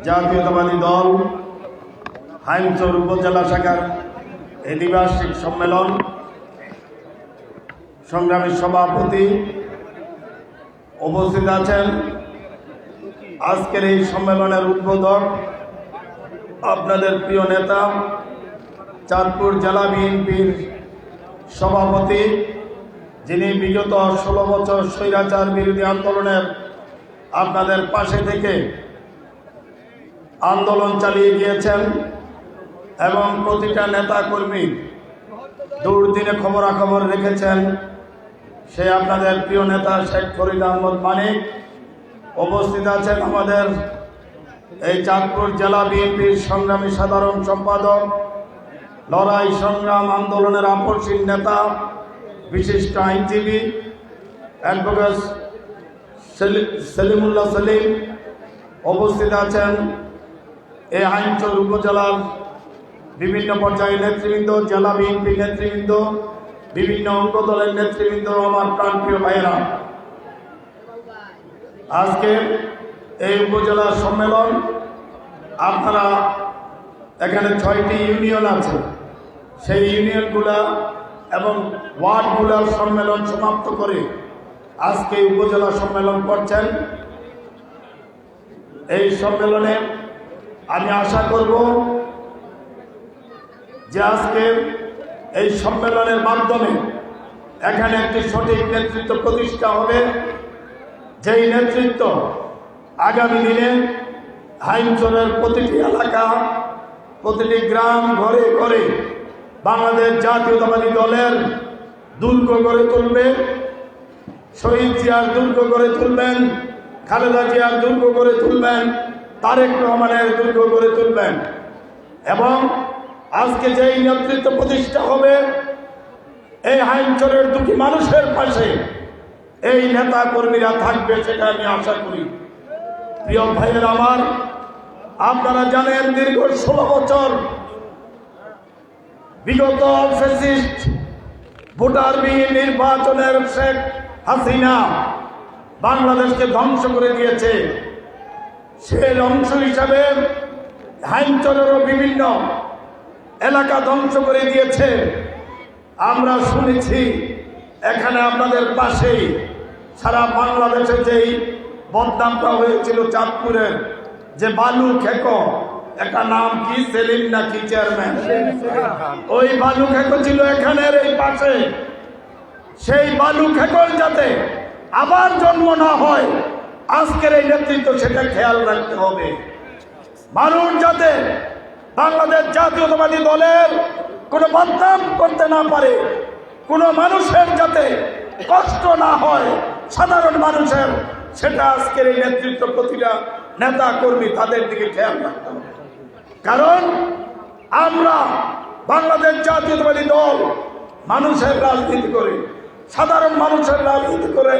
জাতীয়তাবাদী দল হাইমচর উপজেলা শাখার এই দ্বিবার্ষিক সম্মেলন সংগ্রামী সভাপতি উপস্থিত আছেন। আজকের এই সম্মেলনের উদ্বোধক আপনাদের প্রিয় নেতা, চাঁদপুর জেলা বিএনপির সভাপতি, যিনি বিগত 16 বছর স্বৈরাচার বিরোধী আন্দোলনের আপনাদের পাশে থেকে আন্দোলন চালিয়ে গিয়েছেন এবং প্রতিটা নেতা কর্মী দুর্দিনে খবরাখবর রেখেছেন। সে আপনাদের প্রিয় নেতা শেখ ফরিদ আহমদ মানিক উপস্থিত আছেন। আমাদের এই চাঁদপুর জেলা বিএনপির সংগ্রামী সাধারণ সম্পাদক, লড়াই সংগ্রাম আন্দোলনের আপসীন নেতা, বিশিষ্ট আইনজীবী অ্যাডভোকেট সেলিমুল্লাহ সেলিম উপস্থিত আছেন। এই হাইমচর উপজেলার বিভিন্ন পর্যায়ের নেতৃবৃন্দ, জেলা বিএনপি নেতৃবৃন্দ, বিভিন্ন অঙ্গ দলের নেতৃবৃন্দ, আমার প্রাণপ্রিয় ভাইয়েরা, আজকে এই উপজেলার সম্মেলন, আপনারা এখানে 6টি ইউনিয়ন আছে, সেই ইউনিয়নগুলা এবং ওয়ার্ডগুলার সম্মেলন সমাপ্ত করে আজকে উপজেলা সম্মেলন করছেন। এই সম্মেলনে আমি আশা করব যে আজকে এই সম্মেলনের মাধ্যমে এখানে একটি সঠিক নেতৃত্ব প্রতিষ্ঠা হবে, যেই নেতৃত্ব আগামী দিনে হাইমচরের প্রতিটি এলাকা, প্রতিটি গ্রাম, ঘরে ঘরে বাংলাদেশ জাতীয়তাবাদী দলের দুর্গ গড়ে তুলবে, শহীদ জিয়ার দুর্গ গড়ে তুলবেন, খালেদা জিয়ার দুর্গ গড়ে তুলবেন, তারেক রহমানের দুর্গ গড়ে তুলবেন। এবং আজকে যেই নেতৃত্ব প্রতিষ্ঠা হবে, এই হাইমচরের দুটি মানুষের পাশে এই নেতা কর্মীরা থাকবে, সেটা আমি আশা করি। প্রিয় ভাইয়ের আমার, আপনারা জানেন দীর্ঘ 16 বছর বিগত ফ্যাসিস্ট ভোটারবিহীন নির্বাচনের শেখ হাসিনা বাংলাদেশকে ধ্বংস করে দিয়েছে। সেই অংশ হিসাবে হাইমচরেরও বিভিন্ন এলাকা ধ্বংস করে দিয়েছে। আমরা শুনেছি এখানে আপনাদের পাশেই সারা বাংলাদেশে যেই বদনামটা হয়েছিল চাঁদপুরের, যে বালু খেকো, একটা নাম কি সেলিম নাকি চেয়ারম্যান, ওই বালু খেকো ছিল এখানের এই পাশে। সেই বালু খেকোর যাতে আবার জন্ম না হয়, আজকের এই নেতৃত্ব সেটা খেয়াল রাখতে হবে। মানুষ যাতে বাংলাদেশ জাতীয়তাবাদী দলের কোনো বদনাম করতে না পারে, কোনো মানুষের যাতে কষ্ট না হয়, সাধারণ মানুষের, সেটা আজকের এই নেতৃত্ব প্রতিটা নেতা কর্মী তাদের দিকে খেয়াল রাখতে হবে। কারণ আমরা বাংলাদেশ জাতীয়তাবাদী দল মানুষের রাজনীতি করে, সাধারণ মানুষের রাজনীতি করে,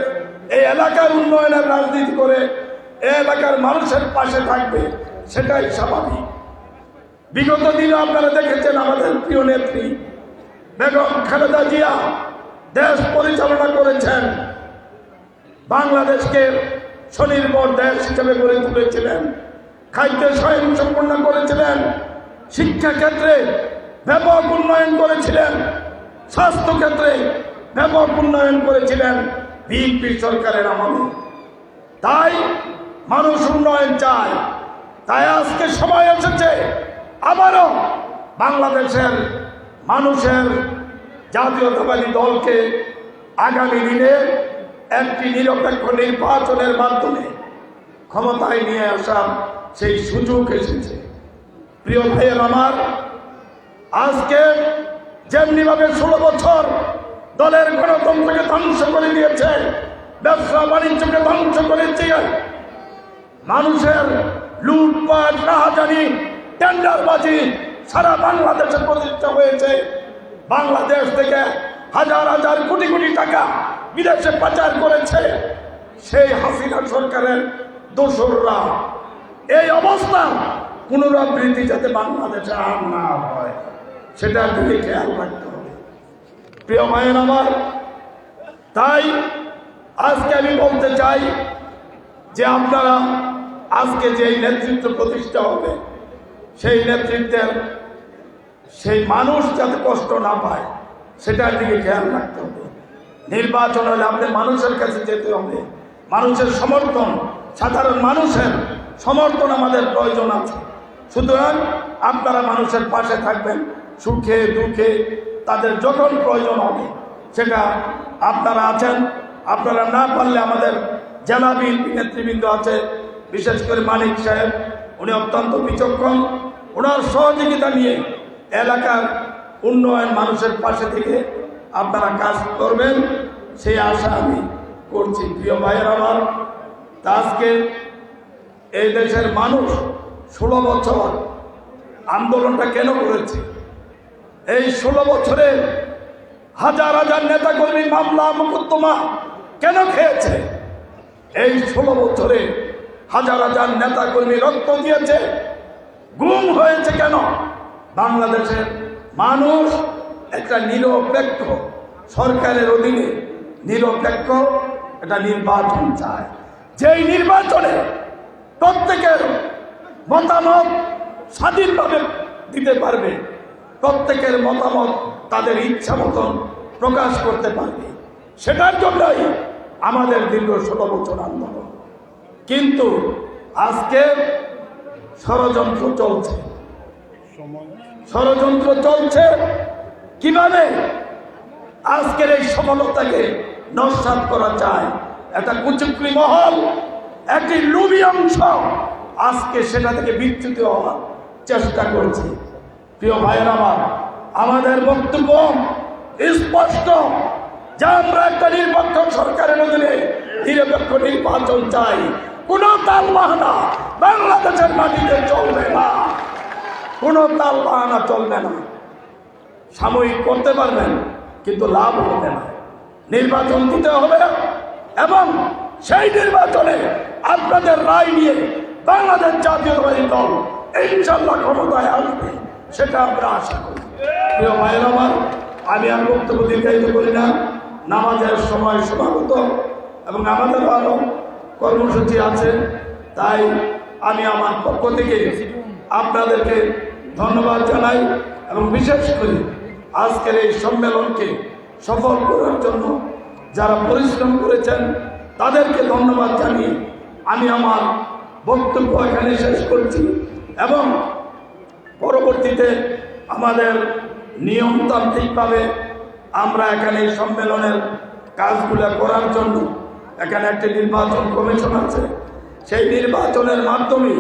এই এলাকার উন্নয়নের রাজনীতি করে, এই এলাকার মানুষের পাশে থাকবে, সেটাই স্বাভাবিক। বিগত দিনে আপনারা দেখেছেন আমাদের প্রিয় নেত্রী বেগম খালেদা জিয়া দেশ পরিচালনা করেছেন, বাংলাদেশকে স্বনির্ভর দেশ হিসেবে গড়ে তুলেছিলেন, খাদ্যে স্বয়ংসম্পূর্ণ করেছিলেন, শিক্ষা ক্ষেত্রে ব্যাপক উন্নয়ন করেছিলেন, স্বাস্থ্য ক্ষেত্রে ব্যাপক উন্নয়ন করেছিলেন, বিএনপি সরকারের আমলে। তাই মানুষ উন্নয়ন চায়। তাই আজকে সময় এসেছে আবারও বাংলাদেশের মানুষের জাতীয়তাবাদী দলকে আগামী দিনে একটি নিরপেক্ষ নির্বাচনের মাধ্যমে ক্ষমতায় নিয়ে আসার সেই সুযোগ এসেছে। প্রিয় ভাইয়ের আমার, আজকে যেমনিভাবে 16 বছর দলের গণতন্ত্রকে ধ্বংস করে দিয়েছে, ব্যবসা বাণিজ্যকে ধ্বংস করেছে, মানুষের লুটপাট, রাহাজানি, টেন্ডারবাজি সারা বাংলাদেশে প্রতিষ্ঠা হয়েছে। বাংলাদেশ থেকে হাজার হাজার কোটি কোটি টাকা বিদেশে পাচার করেছে সেই হাসিনা সরকারের দোসররা। এই অবস্থা পুনরাবৃত্তি যাতে বাংলাদেশে আর না হয় সেটার দিকে খেয়াল রাখতে হবে। প্রিয় ভাইয়ের আমার, তাই আজকে আমি বলতে চাই যে আপনারা আজকে যে নেতৃত্ব প্রতিষ্ঠা হবে সেই নেতৃত্বের সেই মানুষ যাতে কষ্ট না পায় সেটার দিকে খেয়াল রাখতে হবে। নির্বাচন হলে আমাদের মানুষের কাছে যেতে হবে, মানুষের সমর্থন, সাধারণ মানুষের সমর্থন আমাদের প্রয়োজন আছে। সুতরাং আপনারা মানুষের পাশে থাকবেন, সুখে দুঃখে তাদের যখন প্রয়োজন হবে সেটা আপনারা আছেন। আপনারা না পারলে আমাদের জেলা বিএনপি নেতৃবৃন্দ আছে, বিশেষ করে মানিক সাহেব, উনি অত্যন্ত বিচক্ষণ। ওনার সহযোগিতা নিয়ে এলাকার উন্নয়ন, মানুষের পাশে থেকে আপনারা কাজ করবেন সেই আশা আমি করছি। প্রিয় ভাইয়ের আমার, আজকে এই দেশের মানুষ 16 বছর আন্দোলনটা কেন করেছে? এই 16 বছরে হাজার হাজার নেতাকর্মী মামলা মোকদ্দমা কেন খেয়েছে? এই 16 বছরে হাজার হাজার নেতাকর্মী রক্ত দিয়েছে, গুম হয়েছে কেন? বাংলাদেশের মানুষ একটা নিরপেক্ষ সরকারের অধীনে নিরপেক্ষ একটা নির্বাচন চায়, যেই নির্বাচনে প্রত্যেকের মতামত স্বাধীনভাবে দিতে পারবে, প্রত্যেকের মতামত তাদের ইচ্ছা মতন প্রকাশ করতে পারবে। সেটার জন্যই আমাদের দীর্ঘ 16 বছর আন্দোলন। কিন্তু আজকে ষড়যন্ত্র চলছে, ষড়যন্ত্র চলছে কিভাবে আজকের এই সফলতাকে নস্যাৎ করা যায়। একটা কুচক্রী মহল, একটি লুবি অংশ আজকে সেটা থেকে বিচ্যুত হওয়ার চেষ্টা করছে। প্রিয় ভাইয়ের আমার, আমাদের বক্তব্য স্পষ্ট যে আমরা একটা নিরপেক্ষ সরকারের অধীনে নিরপেক্ষ নির্বাচন চাই। কোন তাল বাহানা বাংলাদেশের মাটিতে চলবে না, কোন তাল বাহানা চলবে না। সাময়িক করতে পারবেন কিন্তু লাভ হবে না। নির্বাচন দিতে হবে এবং সেই নির্বাচনে আপনাদের রায় নিয়ে বাংলাদেশ জাতীয়তাবাদী দল ইনশাল্লাহ ক্ষমতায় আসবে, সেটা আমরা আশা করি। প্রিয় ভাইয়ের আমার, আমি আর বক্তব্য দীর্ঘায়িত করি না। নামাজের সময় সমাগত এবং আমাদের আরও কর্মসূচি আছে, তাই আমি আমার পক্ষ থেকে আপনাদেরকে ধন্যবাদ জানাই এবং বিশেষ করে আজকের এই সম্মেলনকে সফল করার জন্য যারা পরিশ্রম করেছেন তাদেরকে ধন্যবাদ জানিয়ে আমি আমার বক্তব্য এখানে শেষ করছি এবং পরবর্তীতে আমাদের নিয়মতান্ত্রিকভাবে আমরা এখানে এই সম্মেলনের কাজগুলো করার জন্য এখানে একটি নির্বাচন কমিশন আছে, সেই নির্বাচনের মাধ্যমে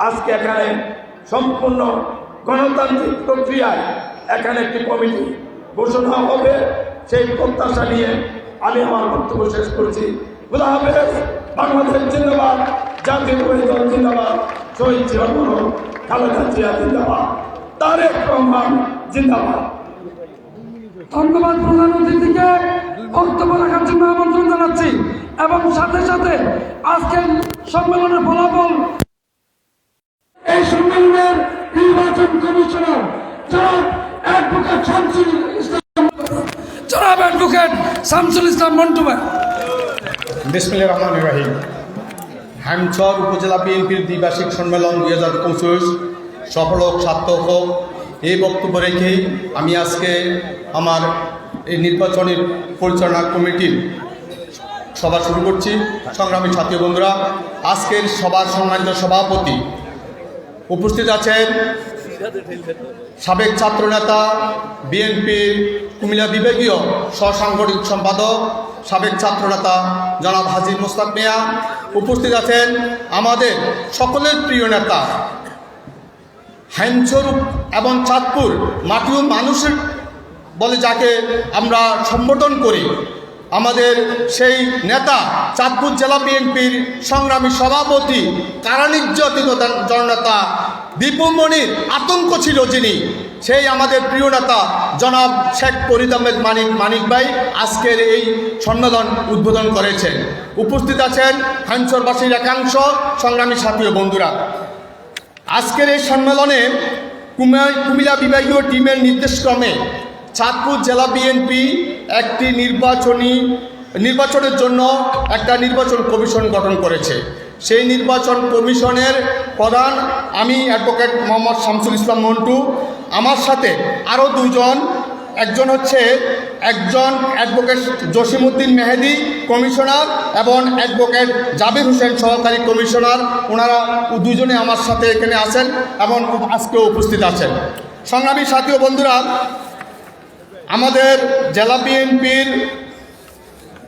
আজকে এখানে সম্পূর্ণ গণতান্ত্রিক প্রক্রিয়ায় এখানে একটি কমিটি ঘোষণা হবে। সেই প্রত্যাশা নিয়ে আমি আমার বক্তব্য শেষ করছি। খোদা হাফেজ। বাংলাদেশ জিন্দাবাদ, জাতীয়তাবাদী দল জিন্দাবাদ, শহীদ জিয়াউর খালেদা জিয়া জিন্দাবাদ, তারেক রহমান জিন্দাবাদ। ধন্যবাদ প্রধান অতিথিকে বক্তব্য রাখার জন্য আমন্ত্রণ জানাচ্ছি এবং সাথে সাথে আজকের সম্মেলনের ফলাফল এই সম্মেলনের নির্বাচন কমিশনার জনাব অ্যাডভোকেট শামসুল ইসলাম মন্টু ভাই। বিসমিল্লাহির রহমানির রহিম। হ্যামচর উপজেলা বিএনপির দ্বিবার্ষিক সম্মেলন 2025 সফল হোক, সার্থক হোক, এই বক্তব্য রেখেই আমি আজকে আমার এই নির্বাচনী পরিচালনা কমিটির সভা শুরু করছি। সংগ্রামী সাথী বন্ধুরা, আজকের সভার সম্মানিত সভাপতি উপস্থিত আছেন সাবেক ছাত্রনেতা বিএনপির কুমিল্লা বিভাগীয় সহসাংগঠনিক সম্পাদক সাবেক ছাত্রনেতা জনাব হাজী মুস্তাক মিয়া। উপস্থিত আছেন আমাদের সকলের প্রিয় নেতা হ্যামচর এবং চাঁদপুর মাটি ও মানুষের বলে যাকে আমরা সম্বোধন করি, আমাদের সেই নেতা চাঁদপুর জেলা বিএনপির সংগ্রামী সভাপতি কারানির্যাতিত জননেতা দীপুমণির আতঙ্ক ছিল যিনি, সেই আমাদের প্রিয় নেতা জনাব শেখ ফরিদ আহমেদ মানিক ভাই আজকের এই সম্মেলন উদ্বোধন করেছেন। উপস্থিত আছেন হ্যামচরবাসীর একাংশ সংগ্রামী সাথী ও বন্ধুরা। আজকের এই সম্মেলনে কুমিল্লা বিভাগীয় টিমের নির্দেশক্রমে চাঁদপুর জেলা বিএনপি একটি নির্বাচনের জন্য একটা নির্বাচন কমিশন গঠন করেছে। সেই নির্বাচন কমিশনের প্রধান আমি অ্যাডভোকেট মোহাম্মদ শামসুল ইসলাম মন্টু, আমার সাথে আরও দুজন, একজন অ্যাডভোকেট জসিমউদ্দিন মেহেদি কমিশনার এবং অ্যাডভোকেট জাবির হোসেন সহকারী কমিশনার। ওনারা দুজনে আমার সাথে এখানে আছেন এবং আজকেও উপস্থিত আছেন। সংগ্রামী সাথী ও বন্ধুরা, আমাদের জেলা বিএনপির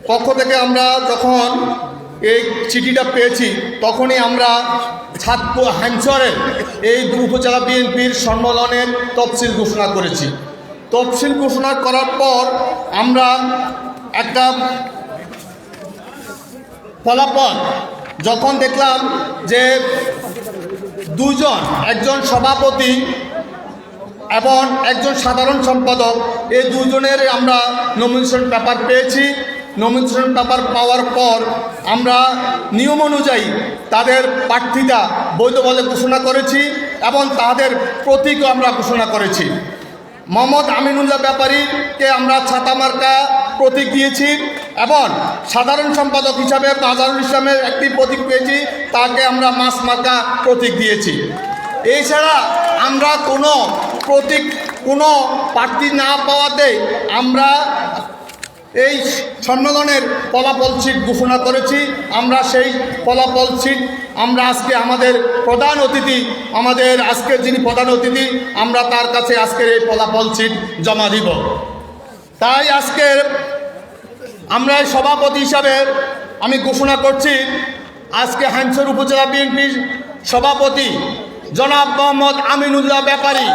পক্ষ থেকে আমরা যখন এই চিঠিটা পেয়েছি তখনই আমরা হ্যামচরের এই উপজেলা বিএনপির সম্মেলনের তফসিল ঘোষণা করেছি। তফসিল ঘোষণা করার পর আমরা একটা ফলাফল যখন দেখলাম যে দুজন, একজন সভাপতি এবং একজন সাধারণ সম্পাদক, এই দুজনের আমরা নমিনেশন পেপার পেয়েছি। নমিনেশন পেপার পাওয়ার পর আমরা নিয়ম অনুযায়ী তাদের প্রার্থিতা বৈধ বলে ঘোষণা করেছি এবং তাদের প্রতীকও আমরা ঘোষণা করেছি। মোহাম্মদ আমিনুল্লাহ ব্যাপারীকে আমরা ছাতা মার্কা প্রতীক দিয়েছি এবং সাধারণ সম্পাদক হিসাবে মাজারুল ইসলামের একটি প্রতীক পেয়েছি, তাকে আমরা মাছ মার্কা প্রতীক দিয়েছি। এছাড়া আমরা কোনো প্রার্থী না পাওয়াতে আমরা এই সম্মেলনের ফলাফল শীট ঘোষণা করেছি। আমরা সেই ফলাফল শীট আমরা আজকে আমাদের প্রধান অতিথি, আজকের যিনি প্রধান অতিথি, আমরা তার কাছে আজকের এই ফলাফল শীট জমা দিব। তাই আজকের আমরা সভাপতি হিসাবে আমি ঘোষণা করছি, আজকে হ্যামচর উপজেলা বিএনপির সভাপতি জনাব মোহাম্মদ আমিনুল্লাহ ব্যাপারী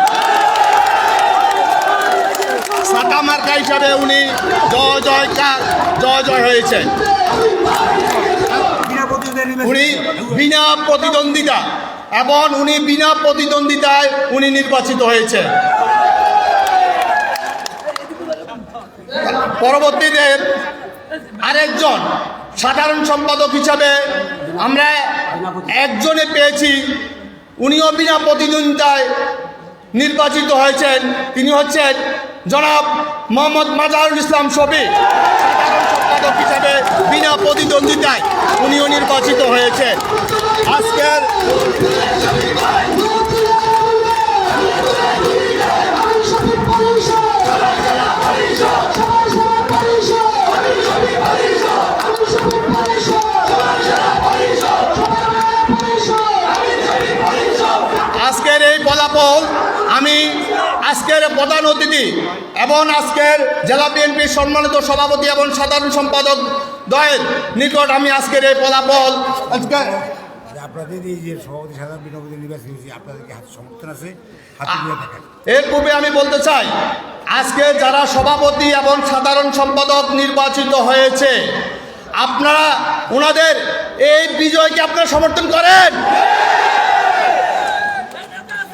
ছাতা মার্কা হিসাবে উনি জয় হয়েছেন। উনি বিনা প্রতিদ্বন্দ্বিতায় উনি নির্বাচিত হয়েছে। পরবর্তীতে আরেকজন সাধারণ সম্পাদক হিসাবে আমরা একজনে পেয়েছি, উনিও বিনা প্রতিদ্বন্দ্বিতায় নির্বাচিত হয়েছেন। তিনি হচ্ছেন জনাব মোহাম্মদ মাজারুল ইসলাম শফি। সাধারণ সম্পাদক হিসাবে বিনা প্রতিদ্বন্দ্বিতায় উনিও নির্বাচিত হয়েছেন। আজকের এই ফলাফল আমি আজকের প্রধান অতিথি এবং আজকের জেলা বিএনপির সম্মানিত সভাপতি এবং সাধারণ সম্পাদক দ্বয়ের নিকট আমি আজকের এই ফলাফল আপনাদের এই যে সভাপতি সাধারণ বিনোদন নির্বাচন হয়েছে, আপনাদের কি হাতে সমর্থন আছে? এর পূর্বে আমি বলতে চাই, আজকে যারা সভাপতি এবং সাধারণ সম্পাদক নির্বাচিত হয়েছে, আপনারা ওনাদের এই বিজয়কে আপনারা সমর্থন করেন?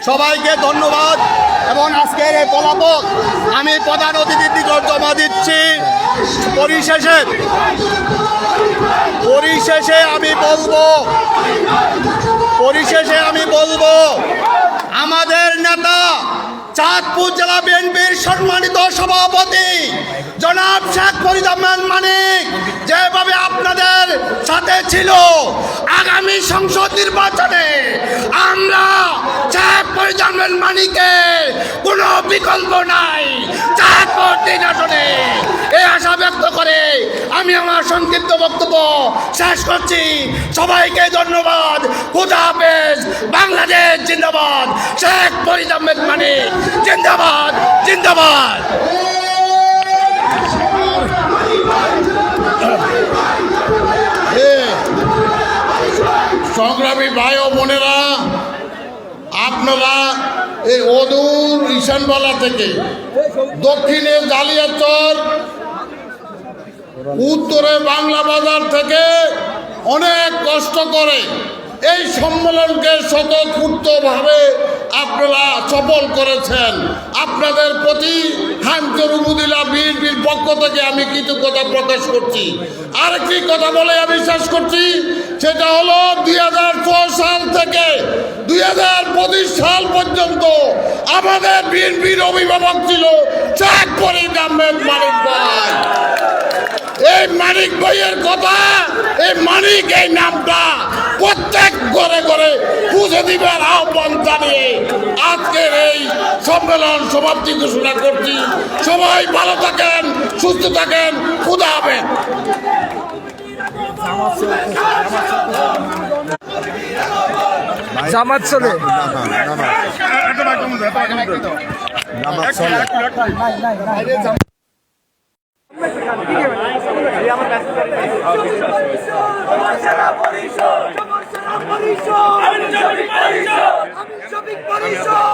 সবাইকে ধন্যবাদ এবং আজকের এই ফলাফল আমি প্রধান অতিথির নিকট জমা দিচ্ছি। পরিশেষে আমি বলবো আমাদের নেতা চাঁদপুর জেলা বিএনপির সম্মানিত সভাপতি জনাব শেখ ফরিদ আহমেদ মানিক যেভাবে আপনাদের সাথে ছিল, আগামী সংসদ নির্বাচনে আমরা শেখ ফরিদ আহমেদ মানিকের কোনো বিকল্প নাই চাঁদপুর 3 আসনে। এই আশা ব্যক্ত করে আমি আমার সংক্ষিপ্ত বক্তব্য শেষ করছি। সবাইকে ধন্যবাদ। খুদা হাফেজ। বাংলাদেশ জিন্দাবাদ। শেখ ফরিদ আহমেদ মানিক জিন্দাবাদ, জিন্দাবাদ। সংগ্রামী ভাই ও বোনেরা, আপনারা এই অদূর ঈশানবালা থেকে, দক্ষিণে জালিয়াচর, উত্তরে বাংলা বাজার থেকে অনেক কষ্ট করে এই সম্মেলনকে স্বতঃস্ফূর্তভাবে আপনারা সফল করেছেন। আপনাদের প্রতি হামচর উপজেলা বিএনপির পক্ষ থেকে আমি কৃতজ্ঞতা প্রকাশ করছি। আরেকটি কথা বলে আমি শেষ করছি, সেটা হলো 2006 সাল থেকে 2025 সাল পর্যন্ত আমাদের বিএনপির অভিভাবক ছিল শেখ ফরিদ আহমেদ মানিক ভাই। এই মানিক ভাইয়ের কথা, এই মানিক এই নামটা প্রত্যেক ঘরে ঘরে পুজো দিবার আহ্বান জানিয়ে আজকের এই সম্মেলন সমাপ্তি ঘোষণা করছি। সবাই ভালো থাকেন, সুস্থ থাকেন। খুদা হাফেজ। জামাত চলে পরিষদ